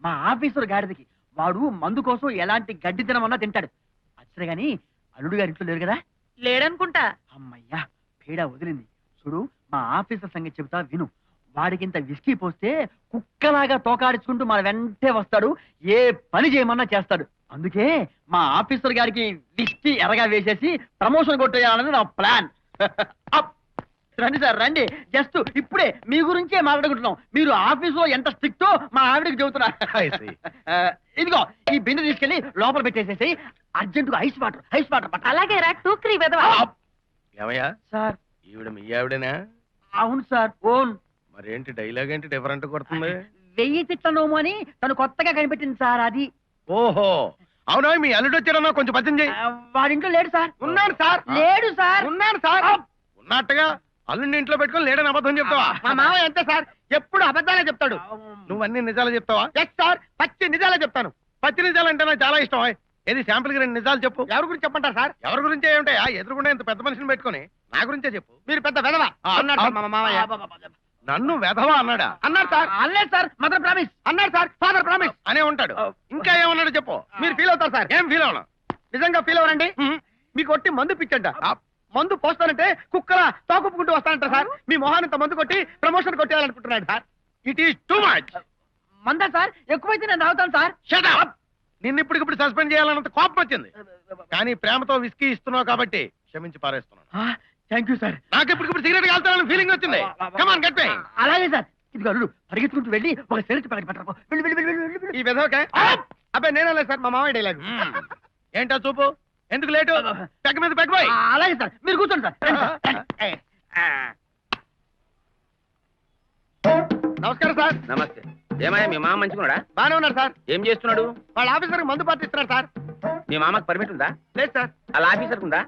మా ఆఫీసర్ గాడిదకి. వాడు మందు కోసం ఎలాంటి గడ్డి తినమన్నా తింటాడు. అసలు గాని అల్లుడు గారి ఇంట్లో లేరు కదా? లేడనుకుంటా. అమ్మయ్యా, పీడ వదిలింది. చూడు, మా ఆఫీసర్ సంగతి చెబుతా విను. వాడికింత విస్కీ పోస్తే కుక్కలాగా తోకాడించుకుంటూ మన వెంటే వస్తాడు. ఏ పని చేయమన్నా చేస్తాడు. అందుకే మా ఆఫీసర్ గారికి విస్కీ ఎరగా వేసేసి ప్రమోషన్ కొట్టేయాలన్నది నా ప్లాన్. రండి సార్, రండి. జస్ట్ ఇప్పుడే మీ గురించే మాట్లాడుకుంటున్నాం. మీరు ఆఫీసులో ఎంత స్ట్రిక్టో మా ఆవిడకి చెబుతున్నా. ఇదిగో ఈ బిందె తీసుకెళ్లి లోపల పెట్టేసేసి అర్జెంటుగా ఐస్ వాటర్ పట్ట. అలాగే రా, టూక్రీ వెదవా. ఏమయ్యా సార్, ఈవిడ మీ ఆవిడేనా? అవును సార్, ఓన్. మరేంటి డైలాగ్ ఏంటి డిఫరెంట్ కొడుతుంది? 1000 తిట్ల నోము అని తను కొత్తగా కనిపెట్టింది సార్, అది. ఓహో, అవునా? మీ అల్లుడు వచ్చారన్నా కొంచెం పచ్చం చేయి. వాడింట్లో లేడు సార్. ఉన్నాడు సార్. లేడు సార్. ఉన్నాడు సార్. ఉన్నట్టుగా అల్లుడిని ఇంట్లో పెట్టుకొని లేడని అబద్ధం చెప్తావా? మా మామ అంతే సార్, ఎప్పుడు అబద్ధాలే చెప్తాడు. నువ్వు అన్ని నిజాలు చెప్తావా? ఎస్ సార్, పచ్చి నిజాలే చెప్తాను. పచ్చి నిజాలు అంటే నాకు చాలా ఇష్టం. ఏది శాంపుల్ కి 2 నిజాలు చెప్పు. ఎవరి గురించి చెప్పంటారు సార్? ఎవరి గురించే ఏమిటాయా? ఎదురుకుండా ఇంత పెద్ద మనిషిని పెట్టుకొని నా గురించే చెప్పు. మీరు పెద్ద వెధవ అన్నాడు సార్ మా మామయ్య. నన్ను వెధవా అన్నాడా? అన్నాడు సార్. అనలేదు సార్, మదర్ ప్రామిస్ అన్నాడు సార్. ఫాదర్ ప్రామిస్ అనే ఉంటాడు. ఇంకా ఏమన్నాడు చెప్పు. మీరు ఫీల్ అవుతారు సార్. ఏం ఫీల్ అవునా? నిజంగా ఫీల్ అవరండి. మీకు కొట్టి మందు పిచ్చంట. మందు పోస్తానంటే కుక్కల తోకప్పుకుంటూ వస్తానంట సార్. మీ మొహానంత మందు కొట్టి ప్రమోషన్ కొట్టేయాలనుకుంటున్నాడు sir. It is too much. మందా సార్? ఎక్కువైతే నేను తాగుతాను సార్. Shut up. నిన్ను ఇప్పటికిప్పుడు సస్పెండ్ చేయాలన్నంత కోపం వచ్చింది. కానీ ప్రేమతో విస్కీ ఇస్తున్నావు కాబట్టి క్షమించి పారేస్తున్నాను. Thank you sir. నాకు ఇప్పటికిప్పుడు సిగరెట్ కాల్తానని ఫీలింగ్ వచ్చింది. Come on get me. అలాగే సార్. ఇది అల్లుడు పరిగెత్తుకుంటూ వెళ్ళి ఒక సిగరెట్ ప్యాకెట్ పట్టరా. వెళ్ళి ఈ విధవకే అబ్బాయి నేనలే సార్, మా మామయ్య డైలాగ్. ఏంటో చూపు. ఎందుకు లేటు? పెగ్గ మీద పెగ్గబోయ్. అలాగే సార్, మీరు కూర్చోండి సార్. నమస్కారం సార్. నమస్తే. ఏమయ్యా మీ మామ మంచిగున్నాడా? బాగానే ఉన్నారు సార్. ఏం చేస్తున్నాడు? వాళ్ళ ఆఫీసర్ మందు పార్టీ ఇస్తున్నారు సార్. మీ మామకు పర్మిట్ ఉందా? లేదు సార్. అలా ఆఫీసర్ ఉందా?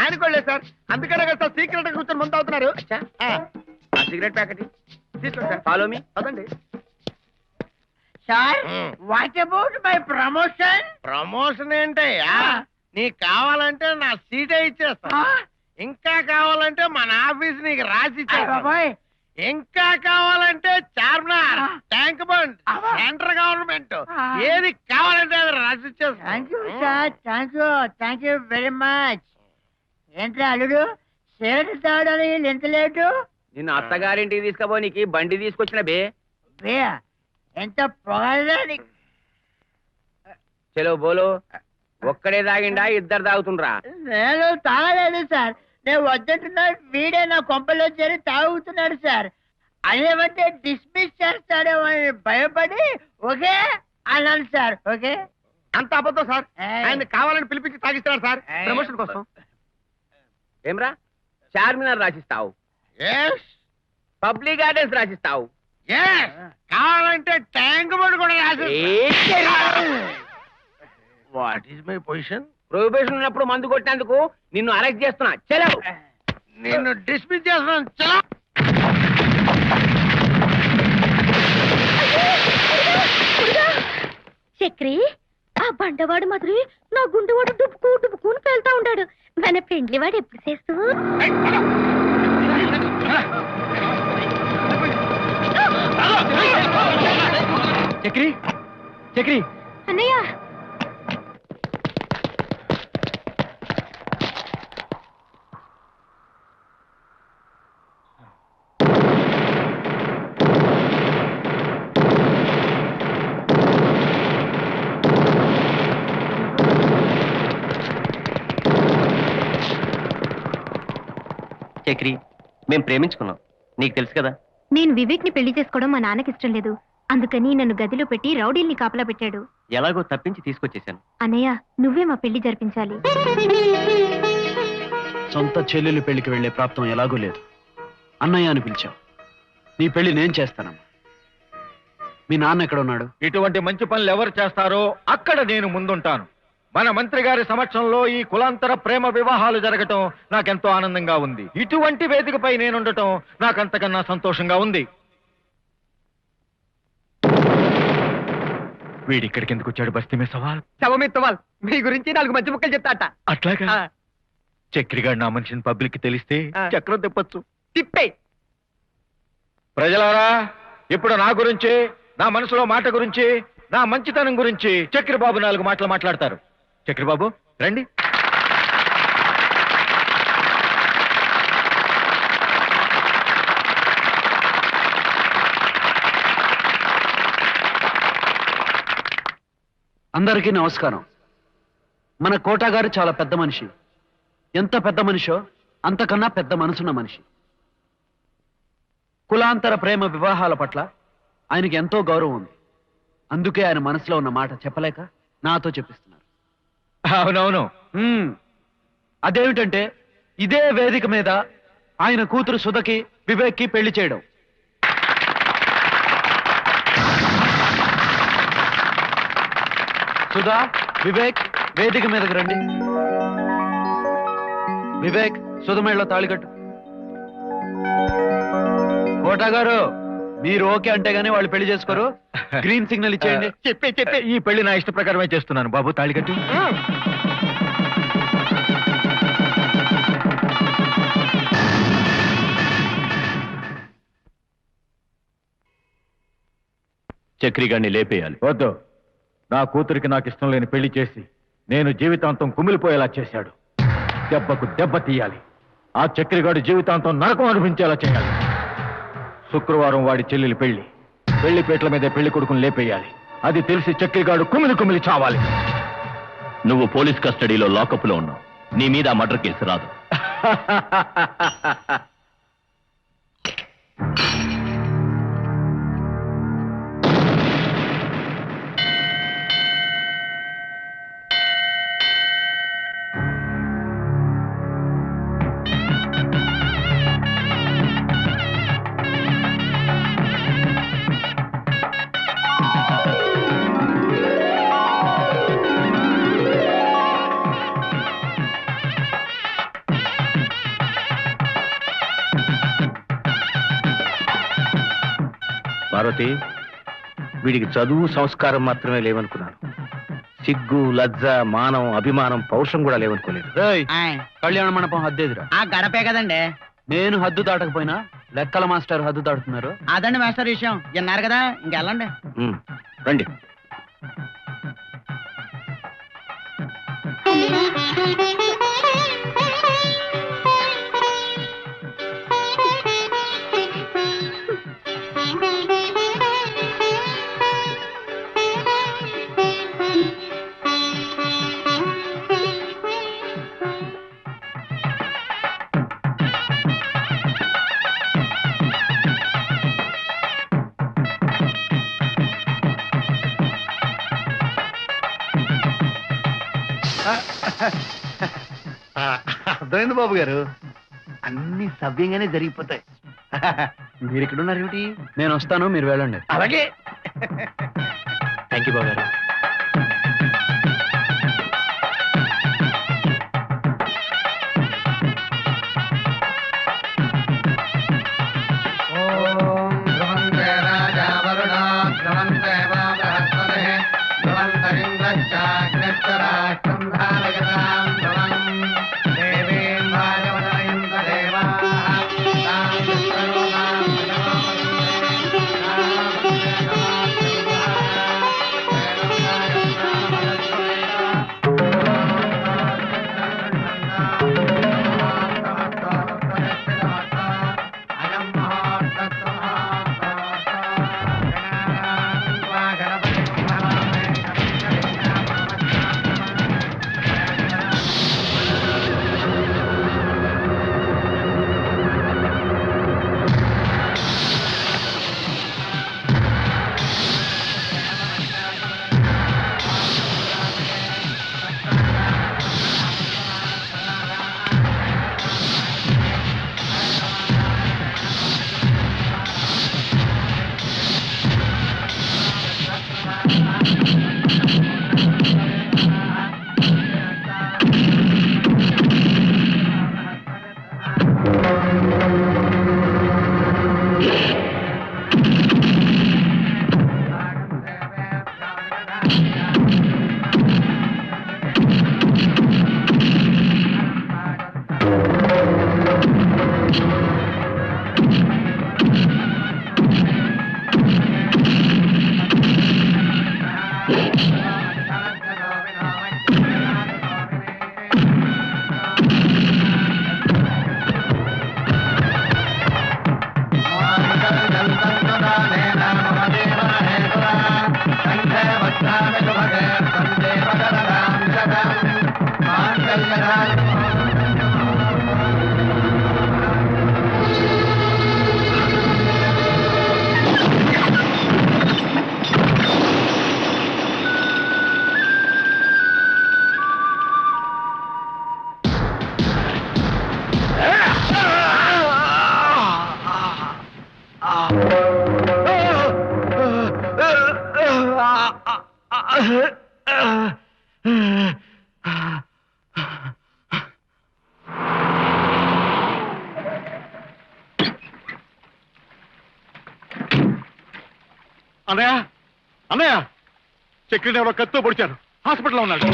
ఆయన కూడా లేదు సార్. అందుకనే కదా సార్ సీక్రెట్ గా కూర్చొని ముందు అవుతున్నారు. అచ్చా, ఆ సిగరెట్ ప్యాకెట్ తీసుకోండి సార్. Follow me. పదండి sir. What about my promotion? Promotion ఏంటయ్యా? నీకు కావాలంటే నా సీటే ఇచ్చేస్తా. ఇంకా కావాలంటే మన ఆఫీస్ నీకు రాసి ఇచ్చేస్తా. ఇంకా కావాలంటే Charminar, tank bund, central government ఏది కావాలంటే అది రాసి ఇచ్చేస్తా. Thank you sir. Thank you very much. ఏంట్రా అల్లుడు సిగరెట్ తాగడానికి ఎంత లేటు? నిన్ను అత్తగారింటికి తీసుకుపోనీకి బండి తీసుకొచ్చిన బే. బే ఎంత పొగడానికి. చలో బోలో. ఒక్కడే తాగిండా ఇద్దరు తాగుతుండ్రా? నేను తాగలేదు సార్. నేను వద్దంటున్నా, వీడే నా కొంపలో చేరి తాగుతున్నాడు సార్. అదేమంటే డిస్మిస్ చేస్తాడేమో అని భయపడి ఓకే అన్నాను సార్. ఓకే అంత అబద్ధం సార్. ఆయన కావాలని పిలిపించి తాగిస్తున్నాడు సార్ ప్రమోషన్ కోసం. ఏమ్రా, చార్మినార్ రాసిస్తావు, పబ్లిక్ గార్డెన్స్ రాసిస్తావు, కావాలంటే ట్యాంక్ బండ్ కూడా రాసి. What is my position? Prohibition ఉన్నప్పుడు మందు కొట్టినందుకు నిన్ను అరెస్ట్ చేస్తున్నా. చలో. నిన్ను డిస్మిస్ చేస్తున్నాను. చలో. చక్రి, ఆ బండవాడు మాదిరి నా గుండెవాడు డుబ్బుకుని పేలుతా ఉంటాడు. మన ఫ్రెండ్లీ వాడు ఎప్పుడు చేస్తూ చక్రి, చక్రి, అన్నయ్య. చక్రి, మేము ప్రేమించుకున్నాం, నీకు తెలుసు కదా. నేను వివేక్ ని పెళ్లి చేసుకోవడం మా నాన్నకి ఇష్టం లేదు. అందుకని నన్ను గదిలో పెట్టి రౌడీల్ని కాపలా పెట్టాడు. ఎలాగో తప్పించి తీసుకొచ్చేసాను. అన్నయ్య, నువ్వే మా పెళ్లి జరిపించాలి. సొంత చెల్లెలు పెళ్లికి వెళ్లే ప్రాప్తం ఎలాగూ లేదు. అన్నయ్య అని పిలిచావు. నీ పెళ్లి నేను చేస్తానమ్మా. మీ నాన్న ఎక్కడ ఉన్నాడు? ఇటువంటి మంచి పనులు ఎవరు చేస్తారో అక్కడ నేను ముందుంటాను. మన మంత్రి గారి సమక్షంలో ఈ కులాంతర ప్రేమ వివాహాలు జరగటం నాకెంతో ఆనందంగా ఉంది. ఇటువంటి వేదికపై నేనుండటం నాకంతకన్నా సంతోషంగా ఉంది. వీడిక్కడికి ఎందుకు వచ్చాడు? బస్తీ మీ సవాల్, శవమిత్ సవాల్. మీ గురించి 4 మంచి ముక్కలు చెప్తాట. అట్లాగా? చక్రిగాడు నా మనిషిని పబ్లిక్ తెలిస్తే చక్రం తిప్పచ్చు. తిప్పే. ప్రజలారా, ఇప్పుడు నా గురించి, నా మనసులో మాట గురించి, నా మంచితనం గురించి చక్రబాబు 4 మాటలు మాట్లాడతారు. చక్రబాబు రండి. అందరికీ నమస్కారం. మన కోట గారు చాలా పెద్ద మనిషి. ఎంత పెద్ద మనిషో అంతకన్నా పెద్ద మనసున్న మనిషి. కులాంతర ప్రేమ వివాహాల పట్ల ఆయనకి ఎంతో గౌరవం ఉంది. అందుకే ఆయన మనసులో ఉన్న మాట చెప్పలేక నాతో చెప్పిస్తున్నారు. అవునవును. అదేమిటంటే ఇదే వేదిక మీద ఆయన కూతురు సుధకి వివేక్కి పెళ్లి చేయడం. సుధా, వివేక్ వేదిక మీదకి రండి. వివేక్, సుధమేళ్ళలో తాళికట్టు. కోటా గారు, మీరు ఓకే అంటే గానీ వాళ్ళు పెళ్లి చేసుకోరు. గ్రీన్ సిగ్నల్ ఇచ్చేయండి. చెప్పే ఈ పెళ్లి నా ఇష్ట ప్రకారమే చేస్తున్నాను. బాబు తాళికట్టు. చక్రిగాడిని లేపేయాలి. వద్దు. నా కూతురికి నాకు ఇష్టం లేని పెళ్లి చేసి నేను జీవితాంతం కుమిలిపోయేలా చేశాడు. దెబ్బకు దెబ్బ తీయాలి. ఆ చక్రిగాడు జీవితాంతం నరకం అనిపించేలా చేయాలి. శుక్రవారం వాడి చెల్లెలి పెళ్లి. పెళ్లిపేటల మీద పెళ్లి కొడుకుని లేపేయాలి. అది తెలిసి చక్రిగాడు కుమిలి కుమిలి చావాలి. నువ్వు పోలీస్ కస్టడీలో లాకప్ లో ఉన్నావు. నీ మీద మర్డర్ కేసు రాదు. పార్వతి, వీడికి చదువు సంస్కారం మాత్రమే లేవనుకున్నాను. సిగ్గు, లజ్జ, మానం, అభిమానం, పౌరుషం కూడా లేవనుకోలేదు. రేయ్, కళ్యాణ మండపం హద్దేదిరా. ఆ గడపే కదండి. నేను హద్దు దాటకపోయినా లెక్కల మాస్టర్ హద్దు దాటుతున్నారు. అదండి మాస్టర్ విషయం. విన్నారు కదా, ఇంకెళ్ళండి. రండి. అర్థమైంది బాబు గారు, అన్ని సవ్యంగానే జరిగిపోతాయి. మీరు ఇక్కడ ఉన్నారు ఏమిటి? నేను వస్తాను, మీరు వెళ్ళండి. అలాగే. థ్యాంక్ యూ బాబు గారు. అన్నయ్య, అన్నయ్య, చక్రిని ఎవరో కత్తితో పొడిచారు, హాస్పిటల్లో ఉన్నాడు.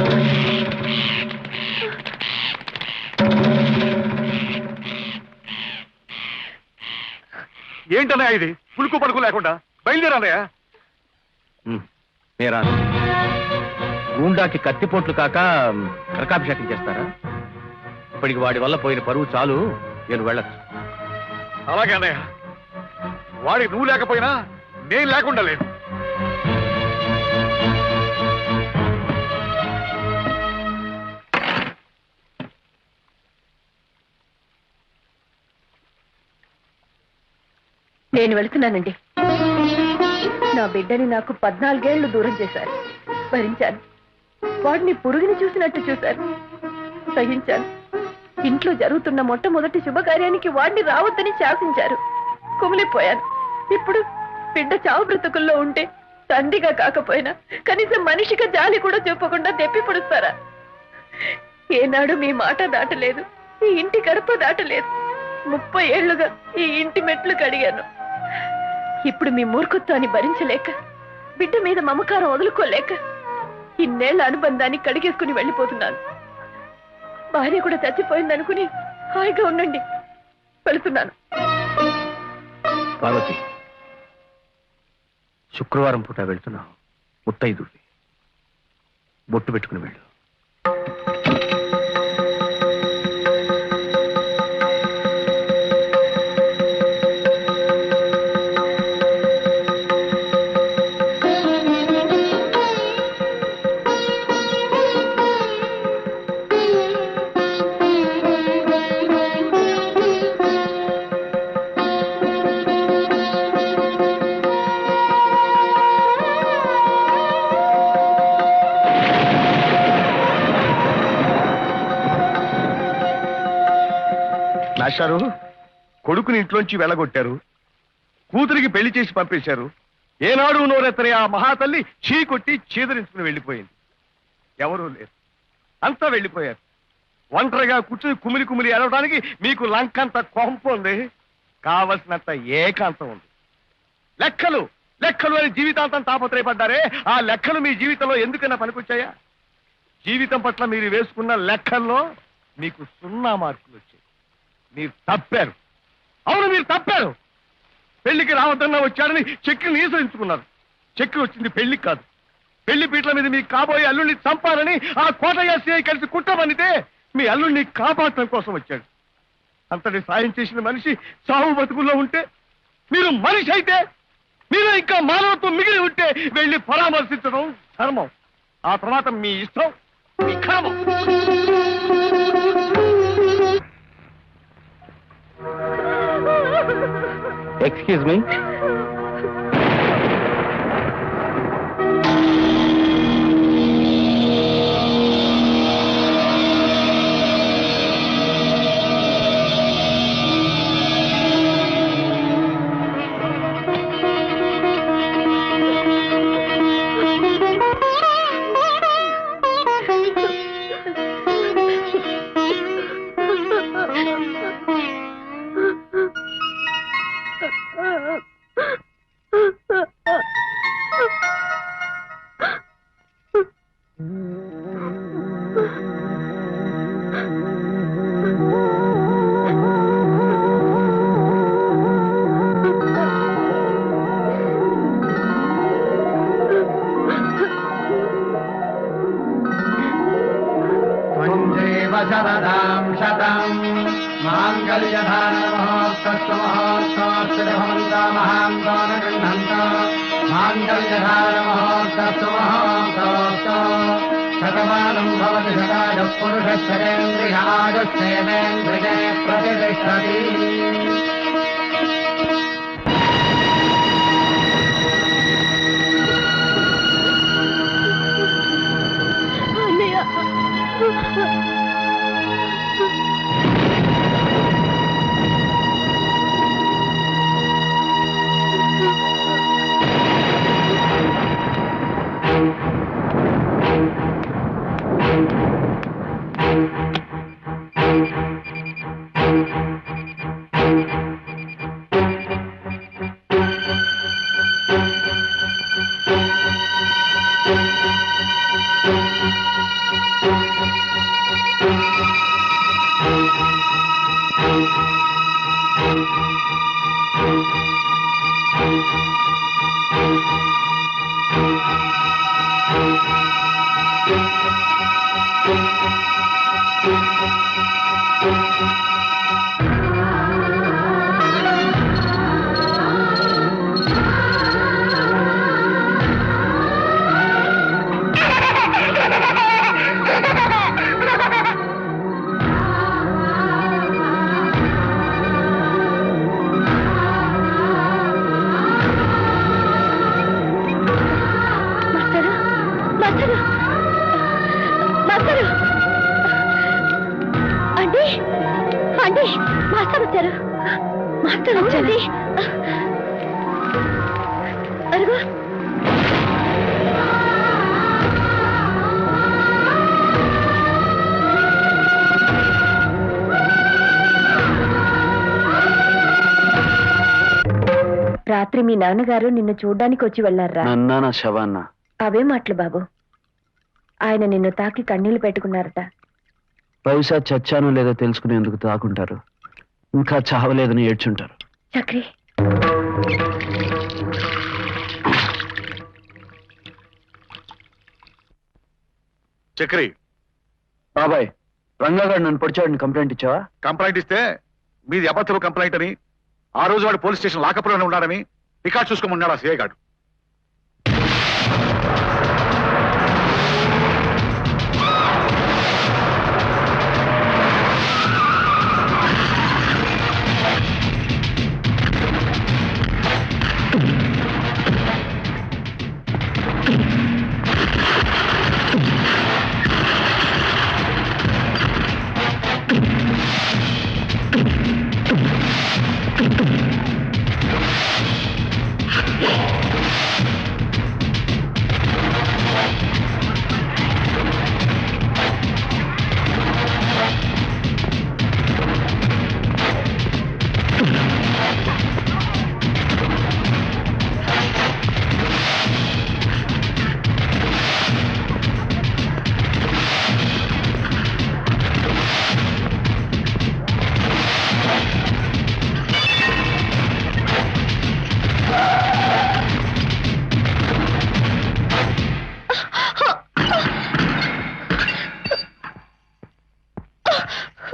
ఏంటన్నయ్య ఇది, పులుకు పడుకు లేకుండా బయలుదేరన్నయ్య. మీరా గూండాకి కత్తిపోట్లు కాక నరకాభిషేకం చేస్తారా? ఇప్పటికి వాడి వల్ల పోయిన పరువు చాలు, నేను వెళ్ళచ్చు. అలాగే అన్నయ్య, వాడికి నువ్వు లేకపోయినా నేను లేకుండా లేను. నేను వెళుతున్నానండి. నా బిడ్డని నాకు 14 ఏళ్లు దూరం చేశారు, భరించాను. వాడిని పురుగుని చూసినట్టు చూశాను, సహించాను. ఇంట్లో జరుగుతున్న మొట్టమొదటి శుభకార్యానికి వాడిని రావద్దని శాసించారు, కుమిలిపోయాను. ఇప్పుడు బిడ్డ చావు బ్రతుకుల్లో ఉంటే తండ్రిగా కాకపోయినా కనీసం మనిషిగా జాలి కూడా చూపకుండా దెప్పి పొడుస్తారా? ఏనాడు మీ మాట దాటలేదు, ఈ ఇంటి గడప దాటలేదు. 30 ఏళ్లుగా ఈ ఇంటి మెట్లు కడిగాను. ఇప్పుడు మీ మూర్ఖత్వాన్ని భరించలేక బిడ్డ మీద మమకారం వదులుకోలేక ఇన్నేళ్ల అనుబంధాన్ని కడిగేసుకుని వెళ్ళిపోతున్నాను. భార్య కూడా చచ్చిపోయిందనుకుని హాయిగా ఉండండి, వెళుతున్నాను. పార్వతి, శుక్రవారం పూట వెళ్తున్నావు. ముత్తైదువి బొట్టు పెట్టుకుని వెళ్ళు. మాస్టారు, కొడుకుని ఇంట్లోంచి వెళ్ళగొట్టారు, కూతురికి పెళ్లి చేసి పంపేశారు. ఏనాడు నోరెత్తరే ఆ మహాతల్లి చీ కొట్టి చీదరించుకుని వెళ్ళిపోయింది. ఎవరూ లేరు, అంతా వెళ్ళిపోయారు. ఒంటరిగా కూర్చుని కుమిలి కుమిలి ఎడవడానికి మీకు లంకంత కొంప ఉంది, కావలసినంత ఏకాంతం ఉంది. లెక్కలు లెక్కలు అని జీవితాంతం తాపత్రయపడ్డారే, ఆ లెక్కలు మీ జీవితంలో ఎందుకైనా పనికొచ్చాయా? జీవితం పట్ల మీరు వేసుకున్న లెక్కల్లో మీకు 0 మార్కులు వచ్చాయి. మీరు తప్పారు. అవును, మీరు తప్పారు. పెళ్లికి రావద్దన్నా వచ్చారని చెక్కిని ఈసరించుకున్నారు. చెక్కి వచ్చింది పెళ్లికి కాదు. పెళ్లి పీటల మీద మీ కాబోయే అల్లుడిని చంపాలని ఆ కోటయ్య సిఐ కలిసి కుట్రమనితే మీ అల్లుడిని కాపాడటం కోసం వచ్చాడు. అంతటి సాయం చేసిన మనిషి సావు బతుకుల్లో ఉంటే, మీరు మనిషి అయితే, మీరు ఇంకా మానవత్వం మిగిలి ఉంటే వెళ్ళి పరామర్శించడం ధర్మం. ఆ తర్వాత మీ ఇష్టం, మీ కర్మం. Excuse me. శరదాం శతం మాంగళ్యధారణమహోత్తస్సు మహోత్తోస్తు భవంతో మహాంతోన గృహంతో మాంగళ్యధారణమహోత్తస్సు మహోత్తోస్తు శతమానం భవతి శతాజ పురుషశ్చరేంద్రియాజుష్ేంద్రియే ప్రతిష్టతి. మాస్టర్ వచ్చారు. మాస్టర్ వచ్చారు. అరుగు. రాత్రి మీ నాన్నగారు నిన్ను చూడ్డానికి వచ్చి వెళ్ళారా? నన్నా నా శవాన్న? అవే మాటలు బాబు. ఆయన నిన్ను తాకి కన్నీళ్లు పెట్టుకున్నారట. బహుశా చచ్చానో లేదో తెలుసుకునేందుకు తాకుంటారు. ఇంకా చావలేదని ఏడ్చుంటారు. చక్రి, చక్రి, బాబాయ్, రంగాగాడు నన్ను పొడిచాడని కంప్లైంట్ ఇచ్చావా? కంప్లైంట్ ఇస్తే మీది అబద్ధపు కంప్లైంట్ అని, ఆ రోజు వాడు పోలీస్ స్టేషన్ లాకప్లోనే ఉన్నాడని రికార్డ్ చూసుకోమన్నాడు ఆ సిఐ గారు.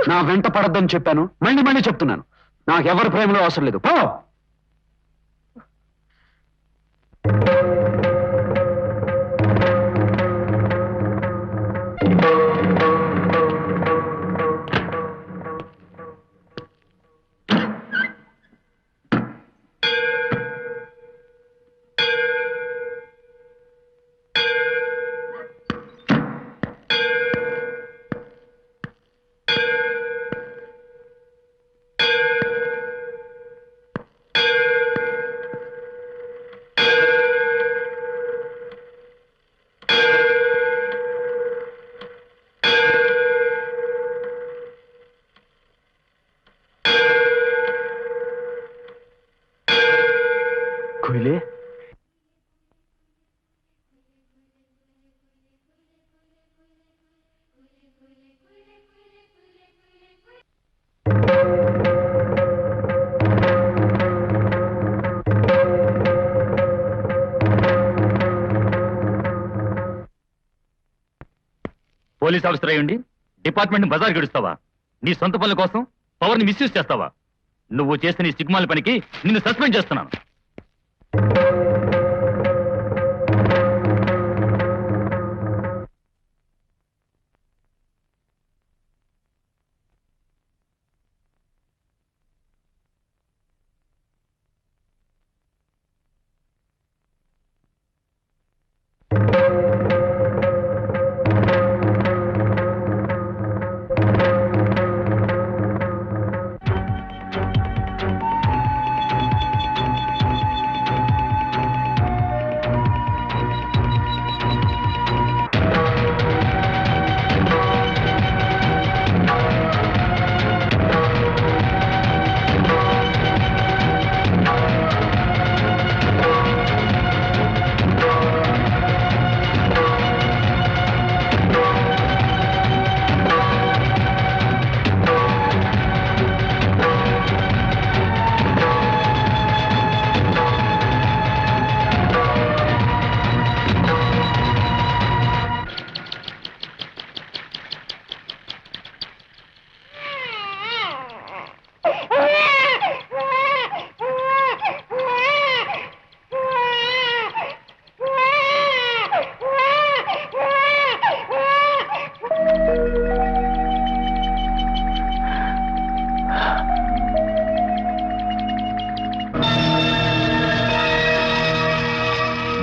నా వెంట పడద్దని చెప్పాను, మళ్ళీ మళ్ళీ చెప్తున్నాను. నాకెవరి ప్రేమలో అవసరం లేదు. పో. కుయిలే, పోలీస్ ఆఫీసర్ అయ్యండి డిపార్ట్మెంట్ బజార్ గడుస్తావా? నీ సొంత పనుల కోసం పవర్ ని మిస్యూజ్ చేస్తావా? నువ్వు చేసిన ఈ సిగ్మాల పనికి నిన్ను సస్పెండ్ చేస్తున్నాను.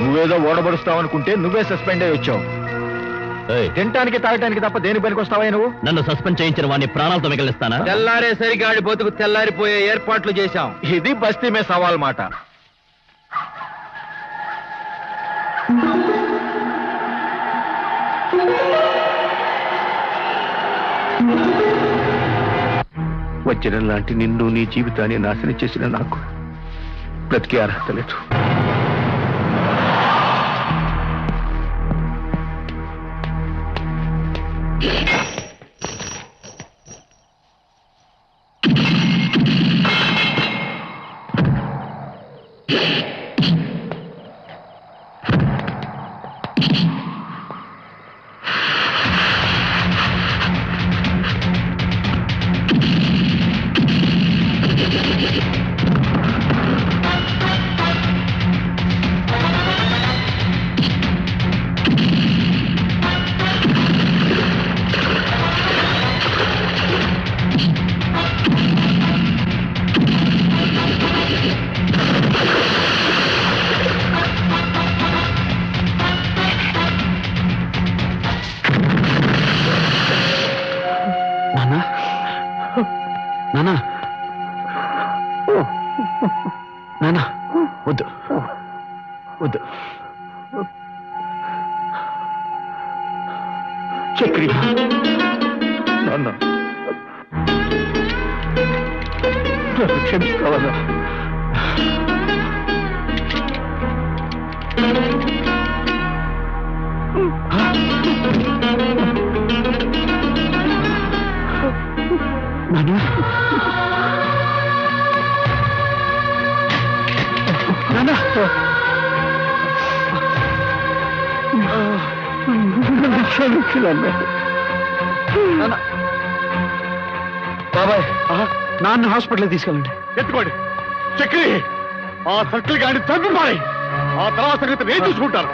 నువ్వేదో ఓడబడుస్తావనుకుంటే నువ్వే సస్పెండ్ అయ్యి వచ్చావు. తినటానికి తాగటానికి తప్ప దేని పనికి వస్తావా నువ్వు? నన్ను సస్పెండ్ చేయించిన వాడిని ప్రాణాలతో మిగిలిస్తానా? తెల్లారేసరికి ఆడి బతుకు తెల్లారిపోయే ఏర్పాట్లు చేశాం. ఇది బస్తీ మే సవాల్ మాట. వజ్రం లాంటి నిన్ను నీ జీవితాన్ని నాశనం చేసిన నాకు బ్రతికే అర్హత లేదు. నానా నానా వద్దు వద్దు. చక్రి నాన్న నన్ను క్షమిస్తావా? నానా నానా బాబాయ్ నాన్న హాస్పిటల్కి తీసుకెళ్ళండి. ఎత్తుకోండి. చక్రి ఆ సర్కిల్ గాని చంపి మారి. ఆ తర్వాత సంగతి నేను చూసుకుంటాను.